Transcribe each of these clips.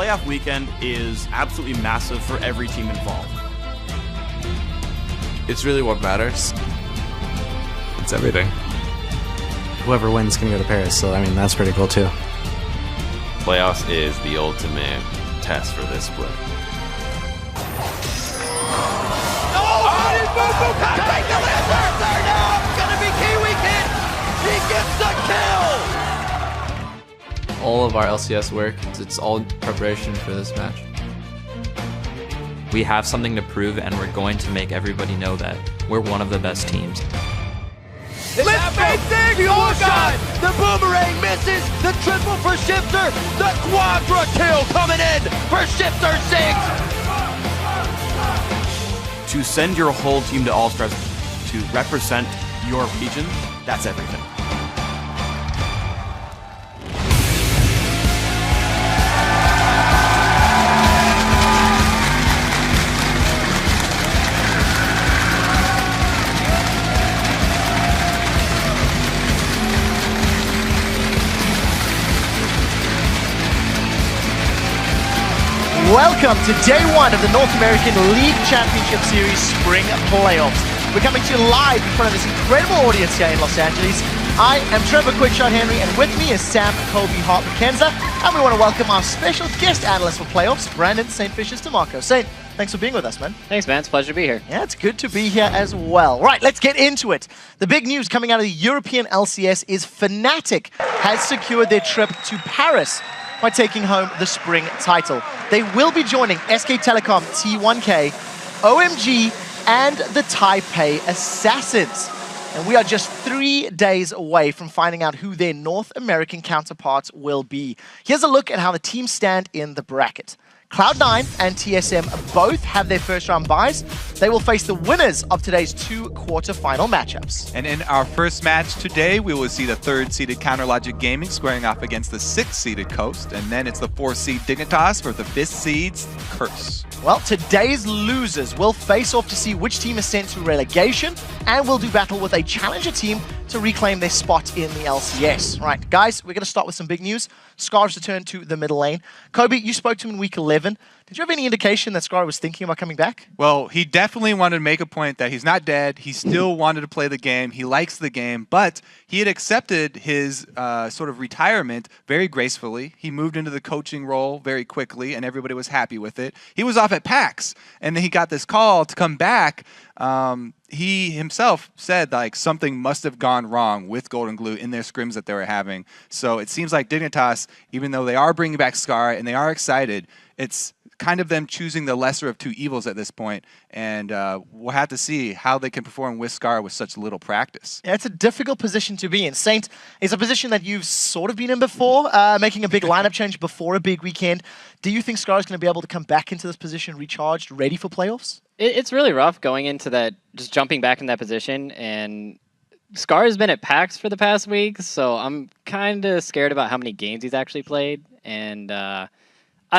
playoff weekend is absolutely massive for every team involved. It's really what matters. It's everything. Whoever wins can go to Paris, so I mean, that's pretty cool too. Playoffs is the ultimate test for this split. Take the laser! There now! It's gonna be Kiwi Kid! He gets the kill! All of our LCS work, it's all preparation for this match. We have something to prove, and we're going to make everybody know that we're one of the best teams. Let's face it! Oh God! The boomerang misses! The triple for Shifter! The quadra kill coming in for Shifter 6! To send your whole team to All-Stars to represent your region, that's everything. Welcome to day one of the North American League Championship Series Spring Playoffs. We're coming to you live in front of this incredible audience here in Los Angeles. I am Trevor Quickshot Henry, and with me is Sam Kobe Hart McKenza, and we want to welcome our special guest analyst for playoffs, Brandon St. Fishes DeMarco. Saint, thanks for being with us, man. Thanks, man. It's a pleasure to be here. Yeah, it's good to be here as well. Right, let's get into it. The big news coming out of the European LCS is Fnatic has secured their trip to Paris by taking home the spring title. They will be joining SK Telecom T1K, OMG, and the Taipei Assassins. And we are just 3 days away from finding out who their North American counterparts will be. Here's a look at how the teams stand in the bracket. Cloud9 and TSM both have their first round byes. They will face the winners of today's 2 quarterfinal matchups. And in our first match today, we will see the 3rd-seeded CounterLogic Gaming squaring off against the 6th-seeded Coast, and then it's the 4th-seed Dignitas for the 5th-seed's Curse. Well, today's losers will face off to see which team is sent to relegation, and will do battle with a challenger team to reclaim their spot in the LCS. Right, guys, we're going to start with some big news. Scar's returned to the middle lane. Kobe, you spoke to him in week 11. Did you have any indication that Scar was thinking about coming back? Well, he definitely wanted to make a point that he's not dead. He still wanted to play the game. He likes the game, but he had accepted his sort of retirement very gracefully. He moved into the coaching role very quickly, and everybody was happy with it. He was off at PAX, and then he got this call to come back. He himself said like something must have gone wrong with Golden Glue in their scrims that they were having. So it seems like Dignitas, even though they are bringing back Scar and they are excited, it's kind of them choosing the lesser of two evils at this point, and we'll have to see how they can perform with Scar with such little practice. Yeah, it's a difficult position to be in. Saint is a position that you've sort of been in before, making a big lineup change before a big weekend. Do you think Scar is going to be able to come back into this position recharged, ready for playoffs? It's really rough going into that, just jumping back in that position, and Scar has been at PAX for the past week, so I'm kind of scared about how many games he's actually played, and I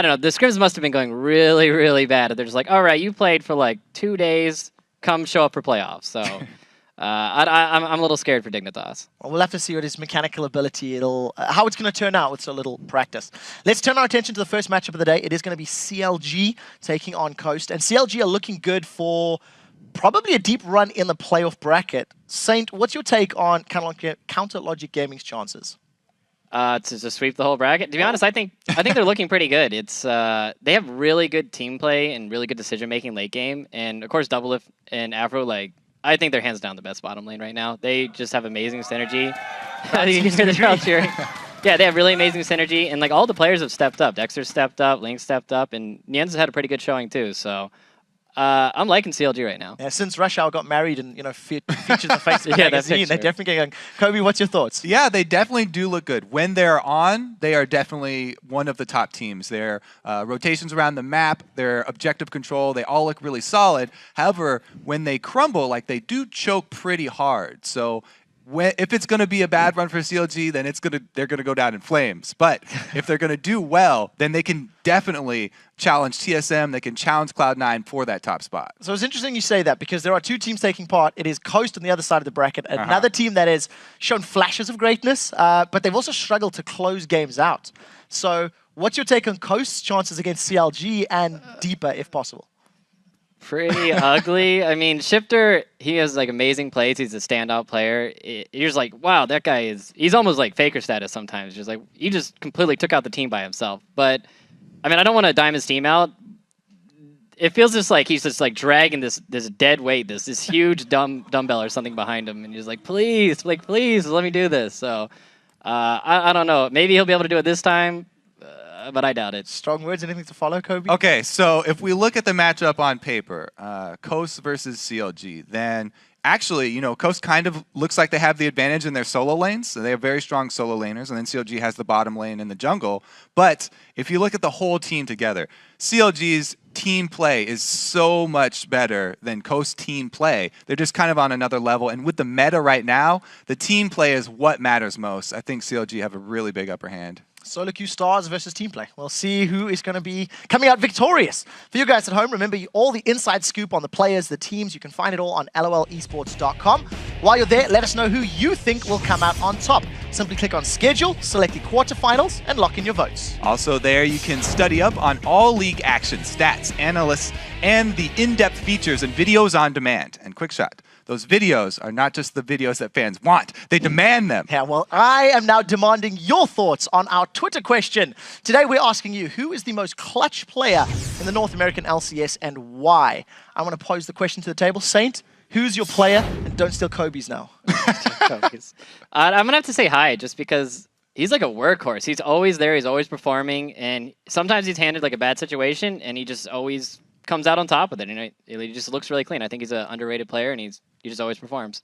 don't know, the scrims must have been going really, really bad. They're just like, all right, you played for like 2 days, come show up for playoffs. So I'm a little scared for Dignitas. Well, we'll have to see what his mechanical ability, how it's going to turn out with so little practice. Let's turn our attention to the first matchup of the day. It is going to be CLG taking on Coast. And CLG are looking good for probably a deep run in the playoff bracket. Saint, what's your take on CounterLogic Gaming's chances? To sweep the whole bracket. To be honest, I think they're looking pretty good. It's they have really good team play and really good decision making late game, and of course Doublelift and Afro. Like, I think they're hands down the best bottom lane right now. They just have amazing synergy. You can hear the crowd cheering. Yeah, they have really amazing synergy, and like all the players have stepped up. Dexter stepped up, Link stepped up, and Nienza had a pretty good showing too. So I'm liking CLG right now. Yeah, since Rush Hour got married and featured the face of the magazine, they're definitely getting. Kobe, what's your thoughts? Yeah, they definitely do look good. When they're on, they are definitely one of the top teams. Their rotations around the map, their objective control, they all look really solid. However, when they crumble, like they do choke pretty hard. So if it's going to be a bad run for CLG, then they're going to go down in flames. But if they're going to do well, then they can definitely challenge TSM. They can challenge Cloud9 for that top spot. So it's interesting you say that, because there are 2 teams taking part. It is Coast on the other side of the bracket, another team that has shown flashes of greatness, but they've also struggled to close games out. So What's your take on Coast's chances against CLG and deeper if possible? Pretty ugly. I mean, Shifter, he has like amazing plays. He's a standout player. You're just like, wow, that guy he's almost like Faker status sometimes. Just like, he just completely took out the team by himself. But, I mean, I don't want to dime his team out. It feels just like he's just like dragging this dead weight, this huge dumbbell or something behind him. And he's like, please, let me do this. So, I don't know. Maybe he'll be able to do it this time. But I doubt it. Strong words. Anything to follow, Kobe? Okay, so if we look at the matchup on paper, Coast versus CLG, then actually, you know, Coast kind of looks like they have the advantage in their solo lanes. So they have very strong solo laners, and then CLG has the bottom lane in the jungle. But if you look at the whole team together, CLG's team play is so much better than Coast team play. They're just kind of on another level. And with the meta right now, the team play is what matters most. I think CLG have a really big upper hand. Solo queue stars versus team play. We'll see who is going to be coming out victorious. For you guys at home, remember all the inside scoop on the players, the teams. You can find it all on lolesports.com. While you're there, let us know who you think will come out on top. Simply click on schedule, select the quarterfinals, and lock in your votes. Also there, you can study up on all league action, stats, analysts, and the in-depth features and videos on demand. And quick shot. Those videos are not just the videos that fans want. They demand them. Yeah, well, I am now demanding your thoughts on our Twitter question. Today, we're asking you, who is the most clutch player in the North American LCS and why? I want to pose the question to the table. Saint, who's your player? And don't steal Kobe's now. I'm going to have to say hi just because he's like a workhorse. He's always there. He's always performing. And sometimes he's handed like a bad situation and he just always comes out on top with it. And he just looks really clean. I think he's an underrated player and he just always performs.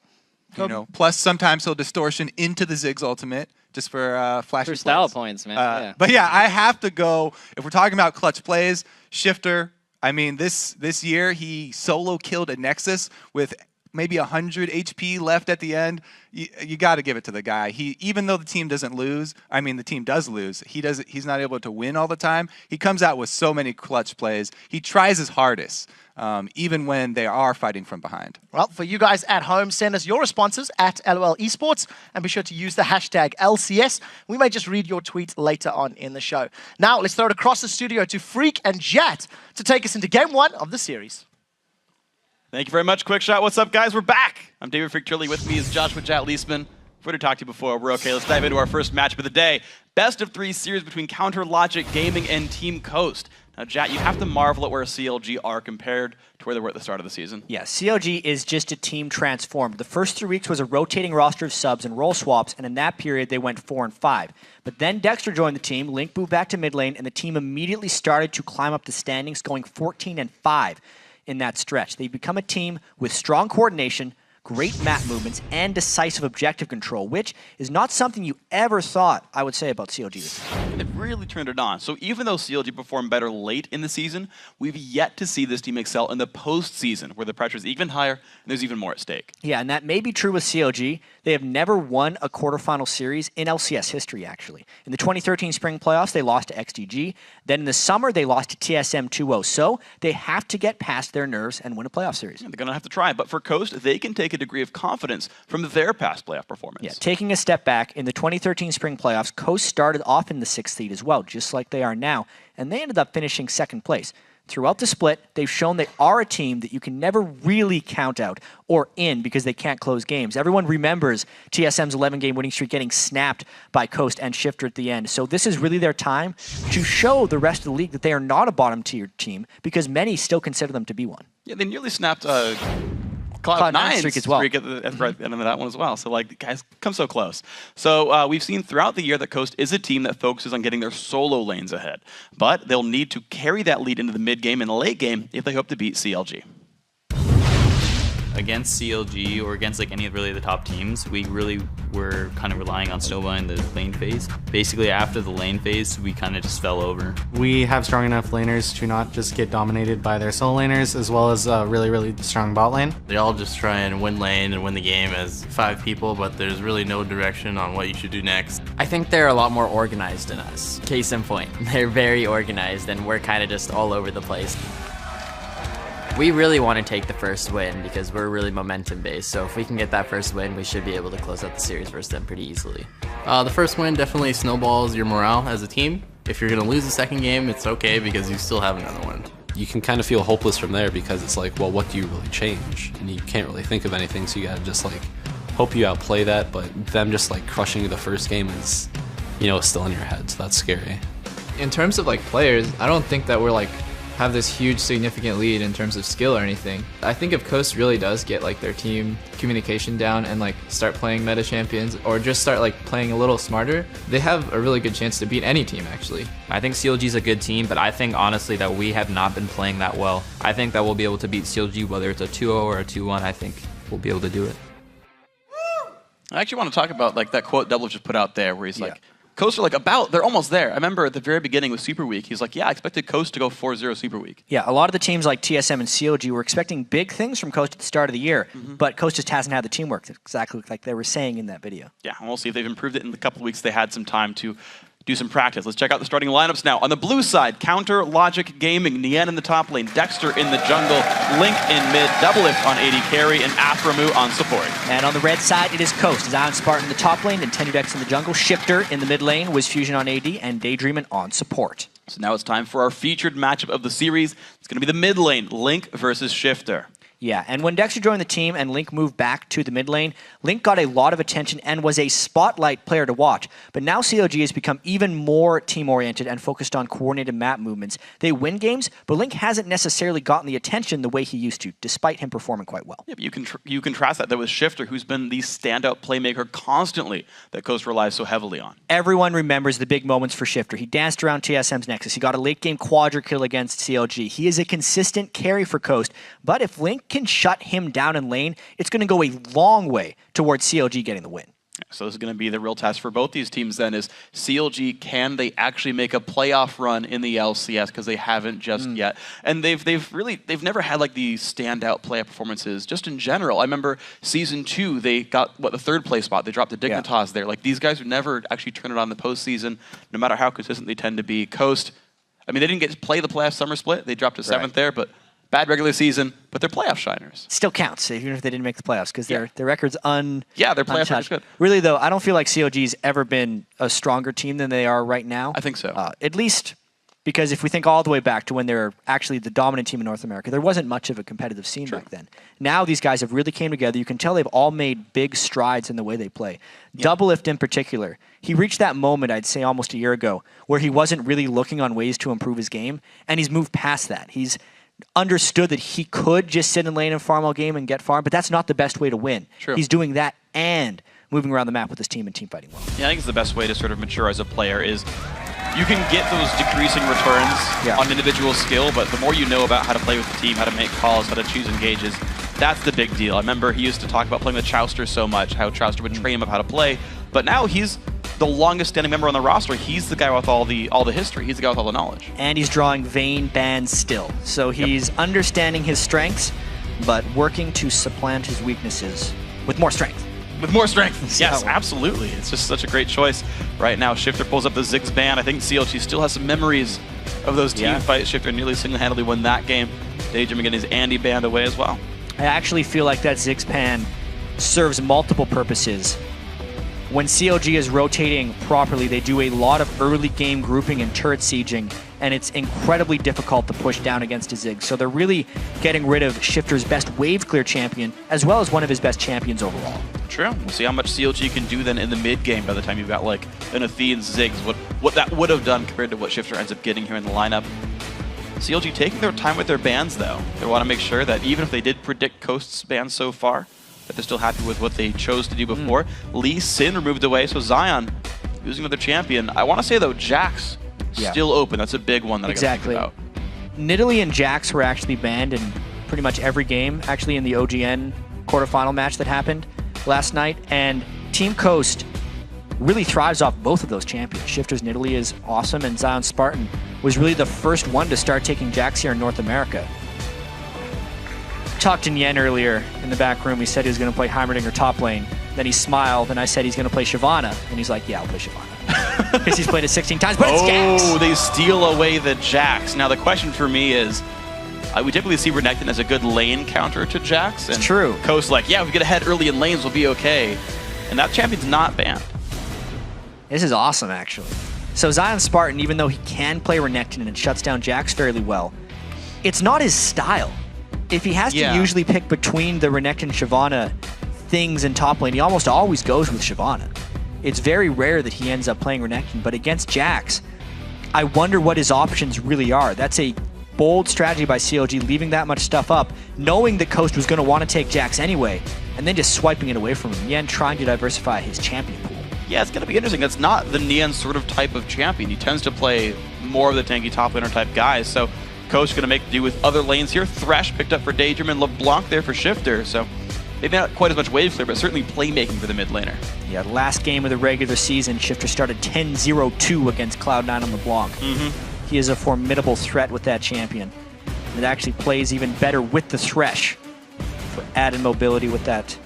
You know, plus sometimes he'll distortion into the Ziggs ultimate just for flashy for style plays. points, man. Yeah. But yeah, I have to go. If we're talking about clutch plays, Shifter. I mean, this year he solo killed a Nexus with maybe 100 HP left at the end. You got to give it to the guy. Even though the team doesn't lose, I mean the team does lose. He's not able to win all the time. He comes out with so many clutch plays. He tries his hardest, even when they are fighting from behind. Well, for you guys at home, send us your responses at LOL Esports and be sure to use the hashtag LCS. We may just read your tweets later on in the show. Now, let's throw it across the studio to Freak and Jat to take us into Game 1 of the series. Thank you very much, Quick Shot. What's up, guys? We're back. I'm David Freak Turley. With me is Joshua Jat Leisman. We're to talk to you before. We're okay. Let's dive into our first matchup of the day. Best of 3 series between Counter Logic Gaming and Team Coast. Now, Jat, you have to marvel at where CLG are compared to where they were at the start of the season. Yeah, CLG is just a team transformed. The first 3 weeks was a rotating roster of subs and role swaps, and in that period, they went 4-5. But then Dexter joined the team, Link moved back to mid lane, and the team immediately started to climb up the standings, going 14-5 in that stretch. They become a team with strong coordination, great map movements, and decisive objective control, which is not something you ever thought I would say about CLG this year. And they've really turned it on. So even though CLG performed better late in the season, we've yet to see this team excel in the postseason, where the pressure is even higher and there's even more at stake. Yeah, and that may be true with CLG. They have never won a quarterfinal series in LCS history, actually. In the 2013 spring playoffs, they lost to XDG. Then in the summer, they lost to TSM 2-0. So they have to get past their nerves and win a playoff series. Yeah, they're going to have to try. But for Coast, they can take a degree of confidence from their past playoff performance. Yeah, taking a step back, in the 2013 spring playoffs, Coast started off in the 6th seed as well, just like they are now, and they ended up finishing 2nd place. Throughout the split, they've shown they are a team that you can never really count out or in because they can't close games. Everyone remembers TSM's 11-game winning streak getting snapped by Coast and Shifter at the end. So this is really their time to show the rest of the league that they are not a bottom-tier team because many still consider them to be one. Yeah, they nearly snapped Cloud9's streak as well. Streak at the end of that one as well. So, like, guys, come so close. So we've seen throughout the year that Coast is a team that focuses on getting their solo lanes ahead. But they'll need to carry that lead into the mid-game and the late game if they hope to beat CLG. Against CLG or against like any really the top teams, we really were kind of relying on Snowball in the lane phase. Basically, after the lane phase, we kind of just fell over. We have strong enough laners to not just get dominated by their solo laners, as well as a really, really strong bot lane. They all just try and win lane and win the game as 5 people, but there's really no direction on what you should do next. I think they're a lot more organized than us. Case in point, they're very organized and we're kind of just all over the place. We really want to take the first win because we're really momentum based. So if we can get that first win, we should be able to close out the series versus them pretty easily. The first win definitely snowballs your morale as a team. If you're going to lose the second game, it's okay because you still have another one. You can kind of feel hopeless from there because it's like, well, what do you really change? And you can't really think of anything, so you gotta just like hope you outplay that, but them just like crushing you the first game is, you know, still in your head, so that's scary. In terms of like players, I don't think that we're like have this huge significant lead in terms of skill or anything. I think if Coast really does get like their team communication down and like start playing meta champions or just start like playing a little smarter, they have a really good chance to beat any team actually. I think CLG's a good team, but I think honestly that we have not been playing that well. I think that we'll be able to beat CLG whether it's a 2-0 or a 2-1. I think we'll be able to do it. I actually want to talk about like that quote Double just put out there where he's like, Coast are like they're almost there. I remember at the very beginning with Super Week, he's like, yeah, I expected Coast to go 4-0 Super Week. Yeah, a lot of the teams like TSM and CLG were expecting big things from Coast at the start of the year, but Coast just hasn't had the teamwork, exactly like they were saying in that video. Yeah, and we'll see if they've improved it in the couple of weeks they had some time to do some practice. Let's check out the starting lineups now. On the blue side, Counter, Logic Gaming, Nien in the top lane, Dexter in the jungle, Link in mid, Doublelift on AD carry, and Aphromoo on support. And on the red side, it is Coast. Zion Spartan in the top lane, and Tenudex in the jungle, Shifter in the mid lane, WizFusion on AD, and Daydreamin on support. So now it's time for our featured matchup of the series. It's going to be the mid lane, Link versus Shifter. Yeah, and when Dexter joined the team and Link moved back to the mid lane, Link got a lot of attention and was a spotlight player to watch. But now CLG has become even more team-oriented and focused on coordinated map movements. They win games, but Link hasn't necessarily gotten the attention the way he used to, despite him performing quite well. Yeah, but you contrast that with Shifter, who's been the standout playmaker constantly that Coast relies so heavily on. Everyone remembers the big moments for Shifter. He danced around TSM's Nexus. He got a late-game quadra kill against CLG. He is a consistent carry for Coast, but if Link can shut him down in lane, it's going to go a long way towards CLG getting the win. So this is going to be the real test for both these teams then is CLG, can they actually make a playoff run in the LCS, because they haven't just yet. And they've never had like the standout playoff performances just in general. I remember season 2, they got the 3rd place spot. They dropped the Dignitas there. Like these guys would never actually turn it on in the postseason, no matter how consistent they tend to be. Coast, I mean, they didn't get to play the playoff summer split. They dropped to 7th there, but bad regular season, but they're playoff shiners. Still counts, even if they didn't make the playoffs, because their record's yeah, their playoff record's good. Really, though, I don't feel like CLG's ever been a stronger team than they are right now. I think so. At least because if we think all the way back to when they were actually the dominant team in North America, there wasn't much of a competitive scene back then. Now these guys have really came together. You can tell they've all made big strides in the way they play. Doublelift in particular, he reached that moment, I'd say almost a year ago, where he wasn't really looking on ways to improve his game, and he's moved past that. He's understood that he could just sit in lane and farm all game and get farm, but that's not the best way to win. He's doing that and moving around the map with his team and team fighting well. Yeah, I think it's the best way to sort of mature as a player is you can get those decreasing returns on individual skill, but the more you know about how to play with the team, how to make calls, how to choose engages, that's the big deal. I remember he used to talk about playing with Chowster so much, how Chowster would train him up how to play, but now he's the longest standing member on the roster. He's the guy with all the history. He's the guy with all the knowledge. And he's drawing Vayne bans still. So he's understanding his strengths, but working to supplant his weaknesses with more strength. With more strength. Yes, absolutely. It's just such a great choice right now. Shifter pulls up the Ziggs ban. I think CLG still has some memories of those team fights. Shifter nearly single-handedly won that game. Daydream getting his Andy banned away as well. I actually feel like that Ziggs ban serves multiple purposes. When CLG is rotating properly, they do a lot of early game grouping and turret sieging, and it's incredibly difficult to push down against a Ziggs. So they're really getting rid of Shifter's best wave clear champion, as well as one of his best champions overall. True. We'll see how much CLG can do then in the mid game by the time you've got like an Athene Ziggs, what that would have done compared to what Shifter ends up getting here in the lineup. CLG taking their time with their bans though. They want to make sure that even if they did predict Coast's bans so far, that they're still happy with what they chose to do before. Lee Sin removed away, so Zion using another champion. I want to say though, Jax still open. That's a big one that I gotta think about. Nidalee and Jax were actually banned in pretty much every game, actually in the OGN quarterfinal match that happened last night, and Team Coast really thrives off both of those champions. Shifter's Nidalee is awesome, and Zion Spartan was really the first one to start taking Jax here in North America. Talked to Nien earlier in the back room. He said he was going to play Heimerdinger top lane. Then he smiled, and I said he's going to play Shyvana. And he's like, yeah, I'll play Shyvana. Because he's played it 16 times, but it's Jax! Oh, they steal away the Jax. Now the question for me is, we typically see Renekton as a good lane counter to Jax. It's true. Coast like, yeah, if we get ahead early in lanes, we'll be okay. And that champion's not banned. This is awesome, actually. So Zion Spartan, even though he can play Renekton and it shuts down Jax fairly well, it's not his style. If he has to usually pick between the Renekton Shyvana things in top lane, he almost always goes with Shyvana. It's very rare that he ends up playing Renekton, but against Jax, I wonder what his options really are. That's a bold strategy by CLG, leaving that much stuff up, knowing that Coast was going to want to take Jax anyway, and then just swiping it away from him. Yen trying to diversify his champion pool. Yeah, it's going to be interesting. That's not the Neon sort of type of champion. He tends to play more of the tanky top laner type guys, so Coast going to make do with other lanes here. Thresh picked up for Daydream and LeBlanc there for Shifter, so maybe not quite as much wave clear, but certainly playmaking for the mid laner. Yeah, last game of the regular season, Shifter started 10-0-2 against Cloud9 on LeBlanc. He is a formidable threat with that champion. It actually plays even better with the Thresh for added mobility with that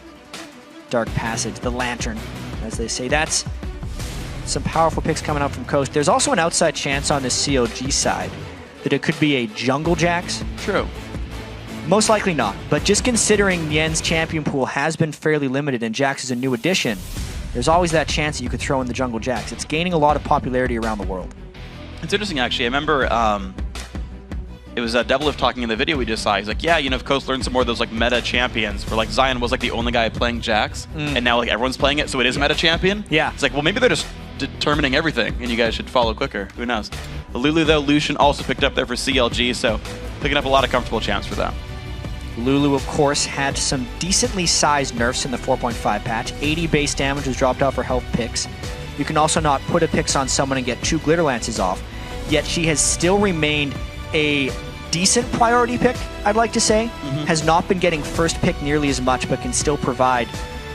Dark Passage, the Lantern, as they say. That's some powerful picks coming out from Coast. There's also an outside chance on the CLG side that it could be a jungle Jax. True. Most likely not, but just considering Yen's champion pool has been fairly limited and Jax is a new addition, there's always that chance that you could throw in the jungle Jax. It's gaining a lot of popularity around the world. It's interesting, actually. I remember it was Devilif talking in the video we just saw. He's like, yeah, you know, if Coast learned some more of those like meta champions, where like Zion was like the only guy playing Jax, and now like everyone's playing it, so it is a meta champion. Yeah. It's like, well, maybe they're just determining everything, and you guys should follow quicker. Who knows? The Lulu, though, Lucian also picked up there for CLG, so picking up a lot of comfortable champs for them. Lulu, of course, had some decently sized nerfs in the 4.5 patch. 80 base damage was dropped off her health picks. You can also not put a pix on someone and get 2 glitter lances off. Yet she has still remained a decent priority pick, I'd like to say. Has not been getting first pick nearly as much, but can still provide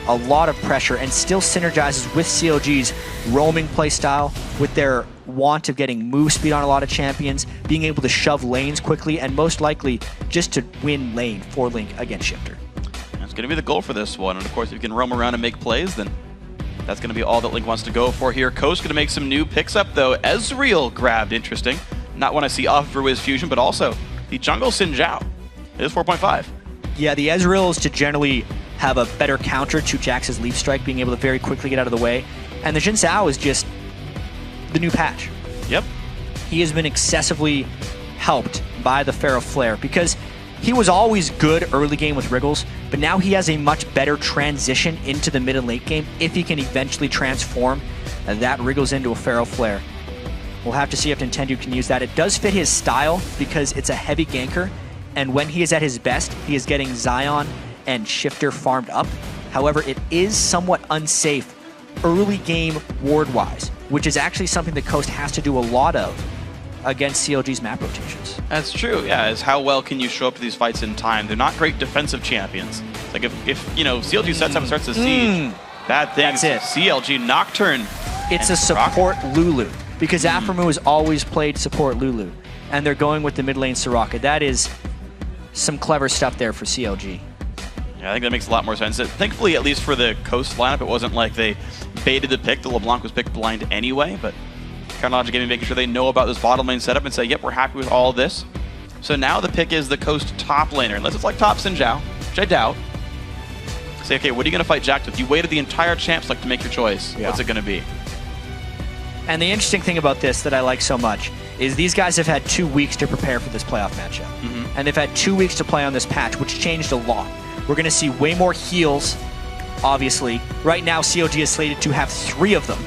a lot of pressure and still synergizes with CLG's roaming playstyle, with their want of getting move speed on a lot of champions, being able to shove lanes quickly, and most likely just to win lane for Link against Shifter. That's going to be the goal for this one, and of course if you can roam around and make plays, then that's going to be all that Link wants to go for here. Coast going to make some new picks up though. Ezreal grabbed, interesting. Not one I see off for Wiz Fusion, but also the jungle Xin Zhao. It is 4.5. Yeah, the Ezreal is to generally have a better counter to Jax's Leaf Strike, being able to very quickly get out of the way. And the Xin Zhao is just the new patch. Yep. He has been excessively helped by the Pharaoh Flare because he was always good early game with Wriggles, but now he has a much better transition into the mid and late game if he can eventually transform that Wriggles into a Pharaoh Flare. We'll have to see if Nintendo can use that. It does fit his style because it's a heavy ganker, and when he is at his best, he is getting Zion and Shifter farmed up. However, it is somewhat unsafe early game ward-wise, which is actually something that Coast has to do a lot of against CLG's map rotations. That's true, yeah, is how well can you show up to these fights in time. They're not great defensive champions. It's like if you know, CLG sets up and starts the siege, bad things. That's it. CLG Nocturne. It's a support Lulu, because Aphromoo has always played support Lulu, and they're going with the mid lane Soraka. That is some clever stuff there for CLG. Yeah, I think that makes a lot more sense. Thankfully, at least for the Coast lineup, it wasn't like they baited the pick. The LeBlanc was picked blind anyway, but Logic Gaming making sure they know about this bottom lane setup and say, yep, we're happy with all this. So now the pick is the Coast top laner. Unless it's like top Xin Zhao, which I doubt. Say, okay, what are you going to fight Jax with? You waited the entire champ select to make your choice. Yeah. What's it going to be? And the interesting thing about this that I like so much is these guys have had 2 weeks to prepare for this playoff matchup. And they've had 2 weeks to play on this patch, which changed a lot. We're going to see way more heals, obviously. Right now, CLG is slated to have 3 of them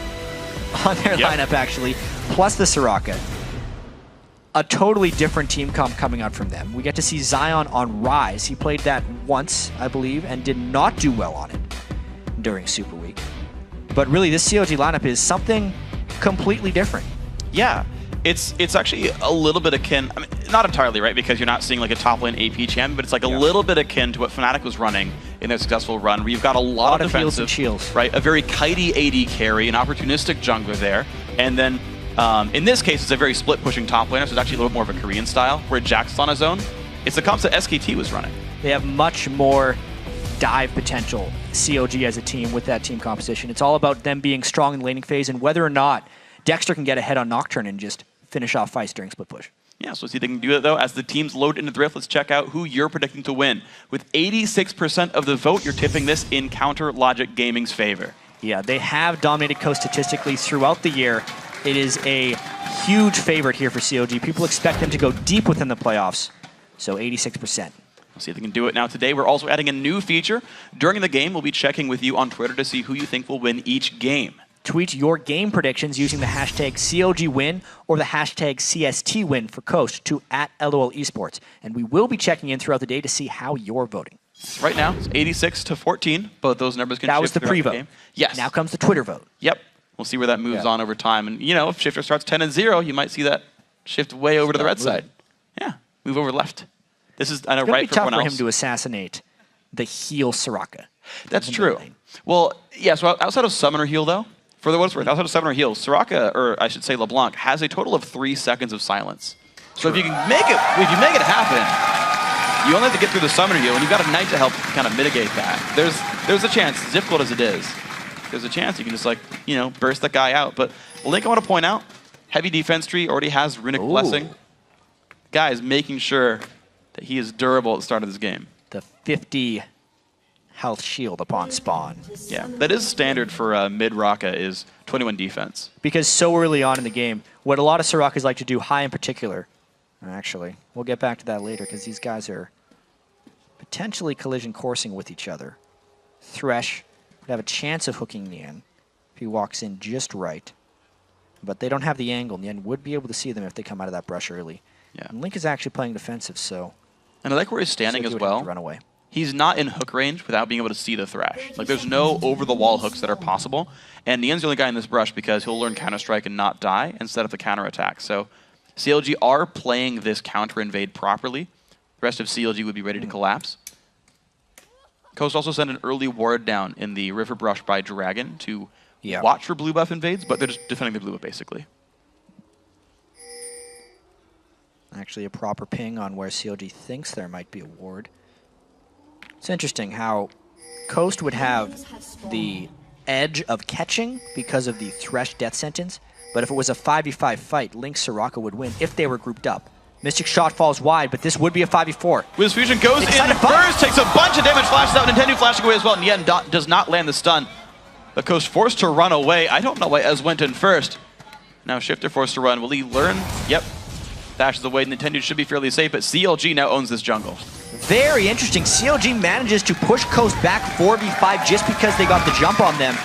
on their lineup, actually, plus the Soraka. A totally different team comp coming out from them. We get to see Zion on Rise. He played that once, I believe, and did not do well on it during Super Week. But really, this CLG lineup is something completely different. Yeah, it's actually a little bit akin, I mean, not entirely, right, because you're not seeing like a top lane AP champion, but it's like a little bit akin to what Fnatic was running in their successful run, where you've got a lot of defensive, and shields. Right, a very kitey AD carry, an opportunistic jungler there, and then in this case, it's a very split-pushing top laner, so it's actually a little bit more of a Korean style, where Jax is on his own. It's the comps that SKT was running. They have much more dive potential, CLG as a team, with that team composition. It's all about them being strong in the laning phase and whether or not Dexter can get ahead on Nocturne and just finish off fights during split push. Yeah, so see if they can do it, though. As the teams load into the Rift, let's check out who you're predicting to win. With 86% of the vote, you're tipping this in Counter Logic Gaming's favor. Yeah, they have dominated Coast statistically throughout the year. It is a huge favorite here for CLG. People expect them to go deep within the playoffs, so 86%. We'll see if they can do it now today. We're also adding a new feature. During the game, we'll be checking with you on Twitter to see who you think will win each game. Tweet your game predictions using the hashtag CLGWin or the hashtag CSTWin for Coast to @LOL Esports. And we will be checking in throughout the day to see how you're voting. Right now, it's 86 to 14. Both those numbers can That shift was the throughout pre-vote. game. Yes. Now comes the Twitter vote. Yep. We'll see where that moves on over time. And, you know, if Shifter starts 10-0, you might see that shift way over to the red side. Yeah, move over left. This is, I know, It's right be for tough everyone for else. him to assassinate the heel Soraka. That's true. Well, yeah, so outside of Summoner Heal, though, for the what it's worth, outside of Summoner Heal, Soraka, or I should say LeBlanc, has a total of 3 seconds of silence. So if you can make it, happen, you only have to get through the Summoner Heal, and you've got a Knight to help kind of mitigate that. There's a chance, as difficult as it is, there's a chance you can just, like, you know, burst that guy out. But Link, I want to point out, heavy defense tree already has Runic Blessing. Guy is making sure that he is durable at the start of this game. The 50 health shield upon spawn. Yeah, that is standard for mid-Raka is 21 defense. Because so early on in the game, what a lot of Sorakas like to do, high in particular, actually, we'll get back to that later because these guys are potentially collision coursing with each other. Thresh would have a chance of hooking Nian if he walks in just right. But they don't have the angle. Nian would be able to see them if they come out of that brush early. Yeah. And Link is actually playing defensive, so... And I like where he's standing as well. Run away. He's not in hook range without being able to see the Thrash. Like, there's no over-the-wall hooks that are possible. And Nian's the only guy in this brush because he'll learn Counter-Strike and not die and set up the counter-attack. So CLG are playing this counter-invade properly. The rest of CLG would be ready to collapse. Coast also sent an early ward down in the river brush by Dragon to watch for blue buff invades, but they're just defending the blue buff, basically. Actually, a proper ping on where CLG thinks there might be a ward. It's interesting how Coast would have the edge of catching because of the Thresh death sentence, but if it was a 5v5 fight, Link Soraka would win if they were grouped up. Mystic shot falls wide, but this would be a 5v4. Wiz Fusion goes in first, takes a bunch of damage, flashes out, Nintendo flashing away as well, and Yen does not land the stun. But Coast forced to run away. I don't know why Ez went in first. Now Shifter forced to run. Will he learn? Yep. Dashes away. Nintendo should be fairly safe, but CLG now owns this jungle. Very interesting. CLG manages to push Coast back 4v5 just because they got the jump on them.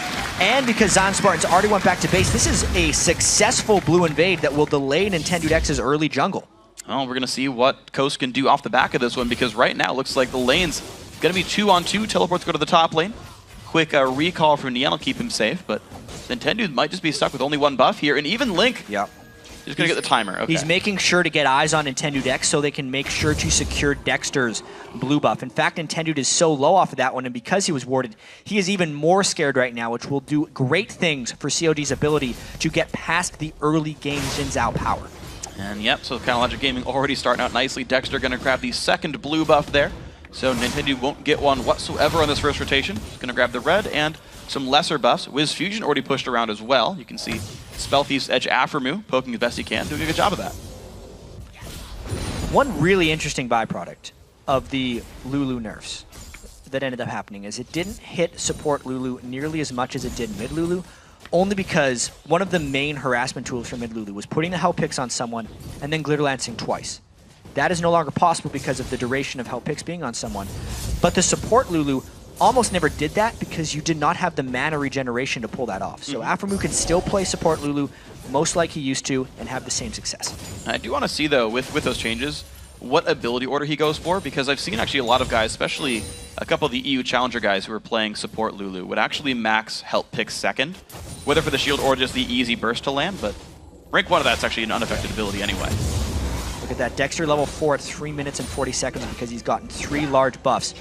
And because Zion Spartans already went back to base, this is a successful blue invade that will delay Nintendo X's early jungle. Oh, we're going to see what Coast can do off the back of this one, because right now it looks like the lane's going to be 2-on-2. Teleports go to the top lane. Quick recall from Nian will keep him safe, but Nintendo might just be stuck with only one buff here, and even Link. Yep. He's going to get the timer. Okay. He's making sure to get eyes on Nintendo Dex so they can make sure to secure Dexter's blue buff. In fact, Nintendo is so low off of that one, and because he was warded, he is even more scared right now, which will do great things for COD's ability to get past the early game Xin Zhao power. And yep, so Logic Gaming already starting out nicely. Dexter going to grab the second blue buff there. So Nintendo won't get one whatsoever on this first rotation. He's going to grab the red and some lesser buffs. Wiz Fusion already pushed around as well. You can see Spell Thief's Edge Aframu poking as best he can, doing a good job of that. One really interesting byproduct of the Lulu nerfs that ended up happening is it didn't hit support Lulu nearly as much as it did mid Lulu, only because one of the main harassment tools for mid Lulu was putting the Hell Picks on someone and then Glitter Lancing twice. That is no longer possible because of the duration of Hell Picks being on someone. But the support Lulu almost never did that because you did not have the mana regeneration to pull that off. So Aframu can still play support Lulu most like he used to and have the same success. I do want to see, though, with those changes, what ability order he goes for, because I've seen actually a lot of guys, especially a couple of the EU Challenger guys who are playing support Lulu, would actually max Help Pick second, whether for the shield or just the easy burst to land, but rank 1 of that's actually an unaffected ability anyway. Look at that, Dexter level 4 at 3 minutes and 40 seconds because he's gotten 3 large buffs,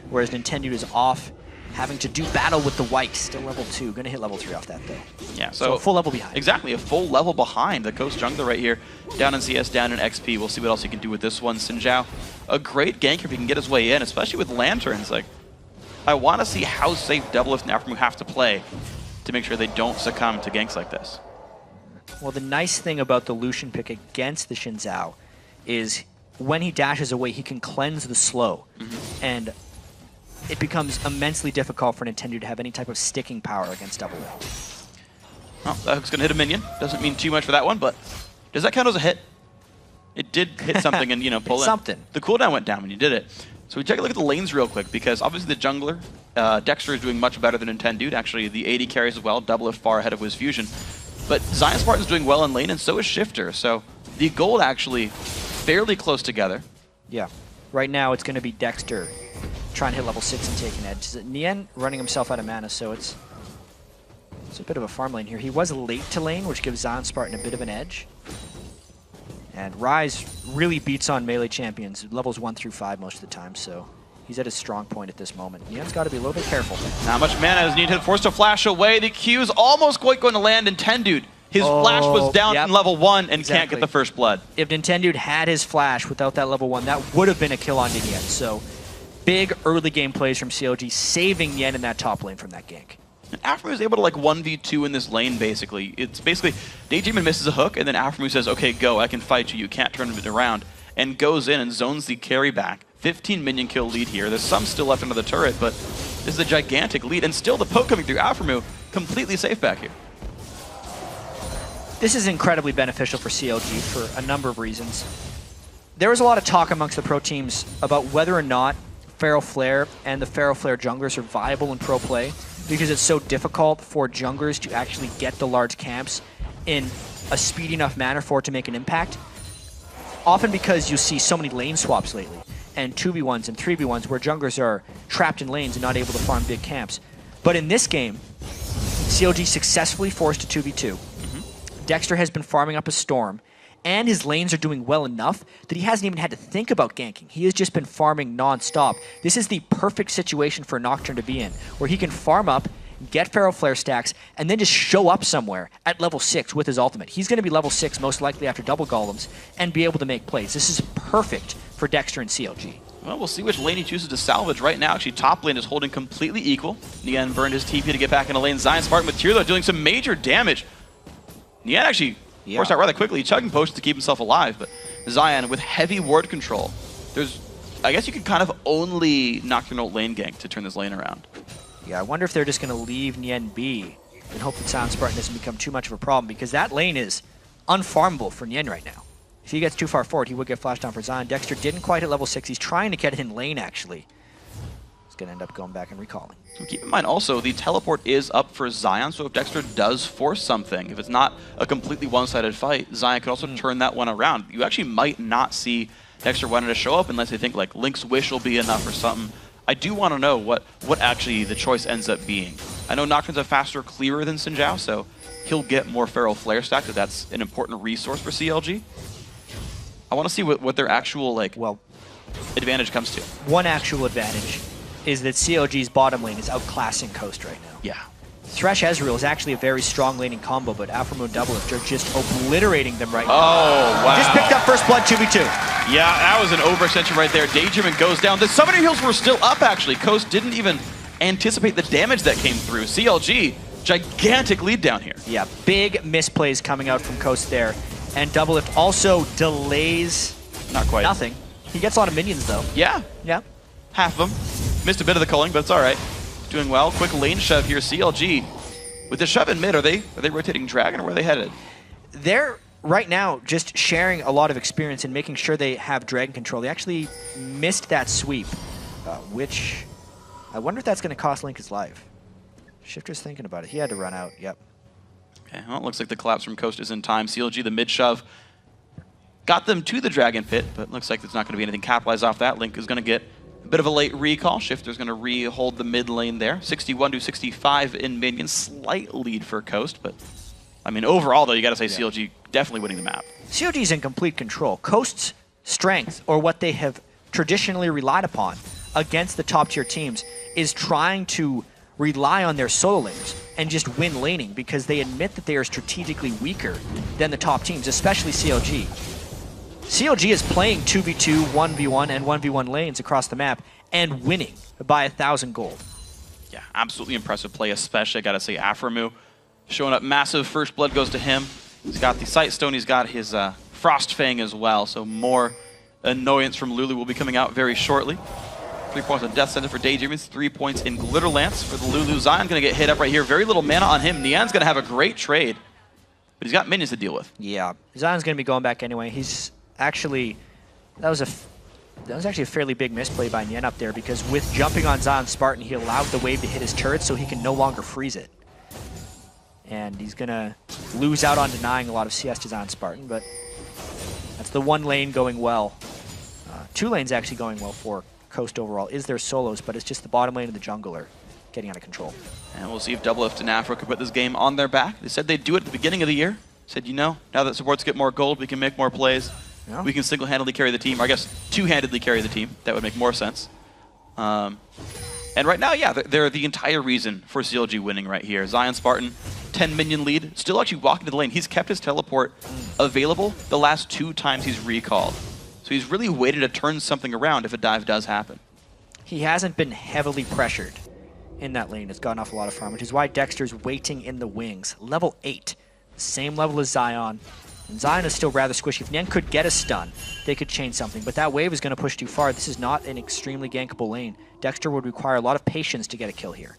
whereas Nintendo is off having to do battle with the White. Still level 2, gonna hit level 3 off that though. Yeah, so a full level behind. Exactly, a full level behind. The Coast Jungler right here, down in CS, down in XP. We'll see what else he can do with this one. Xin Zhao, a great ganker if he can get his way in, especially with Lanterns. Like, I want to see how safe Doublelift and Aframu have to play to make sure they don't succumb to ganks like this. Well, the nice thing about the Lucian pick against the Xin Zhao is when he dashes away, he can cleanse the slow. And it becomes immensely difficult for Nintendo to have any type of sticking power against Doublelift. Oh, that hook's gonna hit a minion. Doesn't mean too much for that one, but does that count as a hit? It did hit something and, you know, pull in. Something. The cooldown went down when you did it. So we take a look at the lanes real quick, because obviously the jungler, Dexter, is doing much better than Nintendude. Actually, the AD carries as well, double if far ahead of Wiz Fusion. But Zion Spartan's doing well in lane, and so is Shifter. So the gold actually fairly close together. Yeah. Right now, it's going to be Dexter trying to hit level 6 and take an edge. Nien running himself out of mana, so it's a bit of a farm lane here. He was late to lane, which gives Zion Spartan a bit of an edge. And Ryze really beats on melee champions, levels 1 through 5 most of the time, so he's at his strong point at this moment. Nien's got to be a little bit careful. Not much mana is needed, forced to flash away. The Q's almost quite going to land, and Nintendude, his flash was down from level 1 and can't get the first blood. If Nintendude had his flash without that level 1, that would have been a kill on Nien. So big early game plays from CLG, saving Nien in that top lane from that gank. And Afremu is able to like 1v2 in this lane, basically. It's basically, Daydreamin misses a hook, and then Afremu says, okay, go, I can fight you, you can't turn it around, and goes in and zones the carry back. 15 minion kill lead here. There's some still left under the turret, but this is a gigantic lead, and still the poke coming through Afremu, completely safe back here. This is incredibly beneficial for CLG for a number of reasons. There was a lot of talk amongst the pro teams about whether or not Feral Flare and the Feral Flare junglers are viable in pro play, because it's so difficult for junglers to actually get the large camps in a speedy enough manner for it to make an impact. Often because you see so many lane swaps lately, and 2v1s and 3v1s where junglers are trapped in lanes and not able to farm big camps. But in this game, CLG successfully forced a 2v2. Dexter has been farming up a storm, and his lanes are doing well enough that he hasn't even had to think about ganking. He has just been farming non-stop. This is the perfect situation for Nocturne to be in, where he can farm up, get Feral Flare stacks, and then just show up somewhere at level 6 with his ultimate. He's going to be level 6 most likely after double golems and be able to make plays. This is perfect for Dexter and CLG. Well, we'll see which lane he chooses to salvage. Right now, actually, top lane is holding completely equal. Nien burned his TP to get back into lane. Zion Spartan with Tear, though, doing some major damage. Nien actually forced out rather quickly, chugging potions to keep himself alive, but Zion with heavy ward control. I guess you could kind of only Nocturnal lane gank to turn this lane around. Yeah, I wonder if they're just going to leave Nien be and hope that Zion Spartan doesn't become too much of a problem, because that lane is unfarmable for Nien right now. If he gets too far forward, he would get flashed down for Zion. Dexter didn't quite hit level 6. He's trying to get it in lane, actually. He's going to end up going back and recalling. So keep in mind also, the teleport is up for Zion, so if Dexter does force something, if it's not a completely one-sided fight, Zion could also turn that one around. You actually might not see Dexter wanting to show up unless they think like Link's Wish will be enough or something. I do want to know what actually the choice ends up being. I know Nocturne's a faster clearer than Xin Zhao, so he'll get more Feral Flare stack, because that's an important resource for CLG. I want to see what their actual advantage comes to. One actual advantage is that CLG's bottom lane is outclassing Coast right now. Yeah. Thresh Ezreal is actually a very strong laning combo, but Afremu Double Lift are just obliterating them right now. Oh, wow. Just picked up first blood 2v2. Yeah, that was an overextension right there. Daydreamin goes down. The Summoner Heals were still up, actually. Coast didn't even anticipate the damage that came through. CLG, gigantic lead down here. Yeah, big misplays coming out from Coast there. And Double Lift also delays Not quite. nothing. He gets a lot of minions, though. Yeah. Yeah. Half of them. Missed a bit of the culling, but it's all right. Doing well. Quick lane shove here. CLG with the shove in mid. Are they rotating Dragon, or where are they headed? They're right now just sharing a lot of experience and making sure they have Dragon control. They actually missed that sweep, which I wonder if that's going to cost Link his life. Shifter's thinking about it. He had to run out. Yep. Okay, well, it looks like the collapse from Coast is in time. CLG, the mid shove, got them to the Dragon Pit, but looks like there's not going to be anything capitalized off that. Link is going to get a bit of a late recall. Shifter's going to re-hold the mid lane there. 61 to 65 in minions. Slight lead for Coast, but I mean, overall, though, you got to say CLG definitely winning the map. CLG's in complete control. Coast's strength, or what they have traditionally relied upon against the top-tier teams, is trying to rely on their solo laners and just win laning, because they admit that they are strategically weaker than the top teams, especially CLG. CLG is playing 2v2, 1v1, and 1v1 lanes across the map and winning by 1,000 gold. Yeah, absolutely impressive play, especially, I gotta say, Afremu showing up massive. First blood goes to him. He's got the Sight Stone, he's got his Frost Fang as well, so more annoyance from Lulu will be coming out very shortly. 3 points on Death Sentence for Daydreamers, 3 points in Glitter Lance for the Lulu. Zion's going to get hit up right here. Very little mana on him. Nian's going to have a great trade, but he's got minions to deal with. Yeah, Zion's going to be going back anyway. He's actually, that was actually a fairly big misplay by Nian up there, because with jumping on Zion Spartan, he allowed the wave to hit his turret so he can no longer freeze it. And he's going to lose out on denying a lot of CS to Zion Spartan, but that's the one lane going well. 2 lanes actually going well for Coast overall is their solos, but it's just the bottom lane of the jungler getting out of control. And we'll see if Doublelift and Afro can put this game on their back. They said they'd do it at the beginning of the year. Said, you know, now that supports get more gold, we can make more plays. Yeah. We can single-handedly carry the team, or I guess two-handedly carry the team. That would make more sense. And right now, yeah, they're the entire reason for CLG winning right here. Zion Spartan, 10 minion lead, still actually walking to the lane. He's kept his teleport available the last 2 times he's recalled. So he's really waited to turn something around if a dive does happen. He hasn't been heavily pressured in that lane. It's gotten off a lot of farm, which is why Dexter's waiting in the wings. Level 8, same level as Zion. And Zion is still rather squishy. If Nian could get a stun, they could change something. But that wave is going to push too far. This is not an extremely gankable lane. Dexter would require a lot of patience to get a kill here.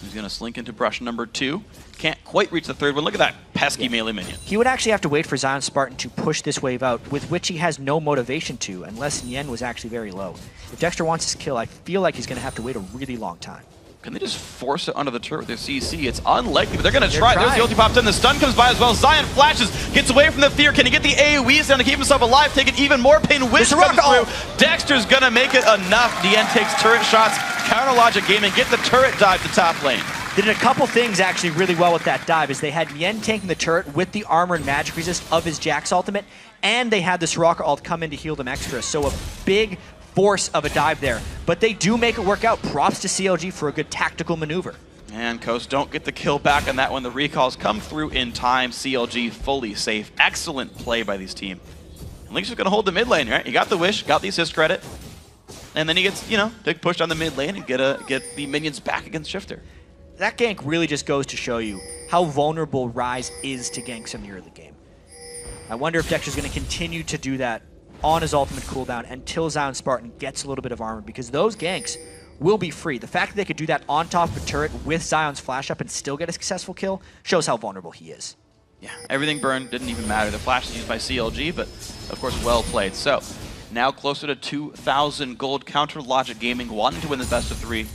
He's going to slink into brush number 2. Can't quite reach the 3rd one. Look at that pesky melee minion. He would actually have to wait for Zion Spartan to push this wave out, with which he has no motivation to, unless Nian was actually very low. If Dexter wants his kill, I feel like he's going to have to wait a really long time. Can they just force it under the turret with their CC? It's unlikely, but they're going to try. There's the ulti pops in. The stun comes by as well. Zion flashes, gets away from the Fear. Can he get the AoEs down to keep himself alive? Taking even more pain. Wish comes through. Dexter's going to make it enough. Nian takes turret shots. Counter Logic Gaming get the turret dive to top lane. They did a couple things actually really well with that dive, is they had Nian tanking the turret with the armor and magic resist of his Jax ultimate, and they had the Soraka ult come in to heal them extra. So a big force of a dive there. But they do make it work out. Props to CLG for a good tactical maneuver. And Coast don't get the kill back on that one. The recalls come through in time. CLG fully safe. Excellent play by these team. And Link's just going to hold the mid lane, right? He got the wish, got the assist credit. And then he gets, you know, big push on the mid lane and get the minions back against Shifter. That gank really just goes to show you how vulnerable Ryze is to ganks in the early game. I wonder if Dexter's going to continue to do that on his ultimate cooldown until Zion Spartan gets a little bit of armor, because those ganks will be free. The fact that they could do that on top of a turret with Zion's flash up and still get a successful kill shows how vulnerable he is. Yeah, everything burned, didn't even matter. The flash is used by CLG, but of course well played. So now closer to 2,000 gold. Counter Logic Gaming wanting to win this best of 3.